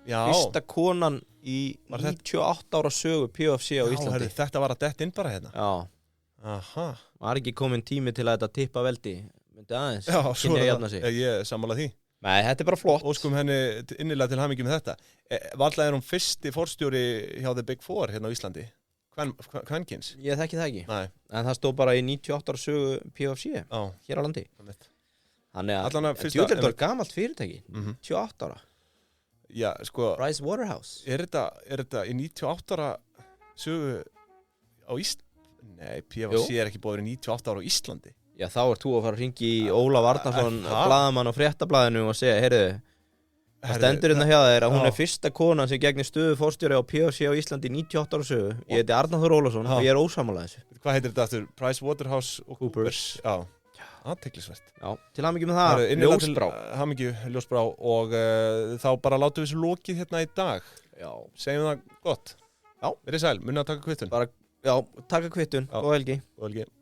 [SPEAKER 1] Já. Fyrsta konan í 98 ára sögu PFC á Íslandi.
[SPEAKER 2] Já, þetta var að detta inn bara hérna.
[SPEAKER 1] Já.
[SPEAKER 2] Aha.
[SPEAKER 1] Var ekki komin tími til að þetta tippa veldi. Myndi aðeins.
[SPEAKER 2] Já, svo ég sammála því.
[SPEAKER 1] Nei, þetta bara flott.
[SPEAKER 2] Óskum henni innilega til hamingju með þetta. Varla hún fyrsti forstjóri hjá The Big Four hérna á Íslandi? Kvenkins?
[SPEAKER 1] Ég þekki það ekki.
[SPEAKER 2] Nei.
[SPEAKER 1] En það stóð bara í 98 ára sögu PFC hér á landi. Þannig að þetta var gamalt fyrirtæki. 28 ára.
[SPEAKER 2] Já, sko.
[SPEAKER 1] Price Waterhouse.
[SPEAKER 2] Er þetta í 98 ára sögu á Íslandi? Nei, PFC er ekki búið verið 98 ára á Íslandi.
[SPEAKER 1] Já, þá þú að fara að hringja í Ólaf Arnarsson, blaðamann á Fréttablaðinu og segja, heyrðu, það stendur hérna hjá þér að hún er fyrsta konan sem gegnir stöðu forstjóri á PFC á Íslandi í 98 ára sögu. Ég heiti Arnar Þór Ólafsson og ég er ósammála þessu.
[SPEAKER 2] Hvað heitir þetta aftur? Price Waterhouse og Coopers. Já, athyglisvert.
[SPEAKER 1] Já, til hamingju með það, Ljósbrá.
[SPEAKER 2] Hamingju, Ljósbrá, og þá bara látum við þessu lokið hérna í dag.
[SPEAKER 1] Já.
[SPEAKER 2] Segjum það gott. Já. Verið sæl, munið að taka kvittun.
[SPEAKER 1] Já, taka kvittun. Góð helgi.
[SPEAKER 2] Góð helgi.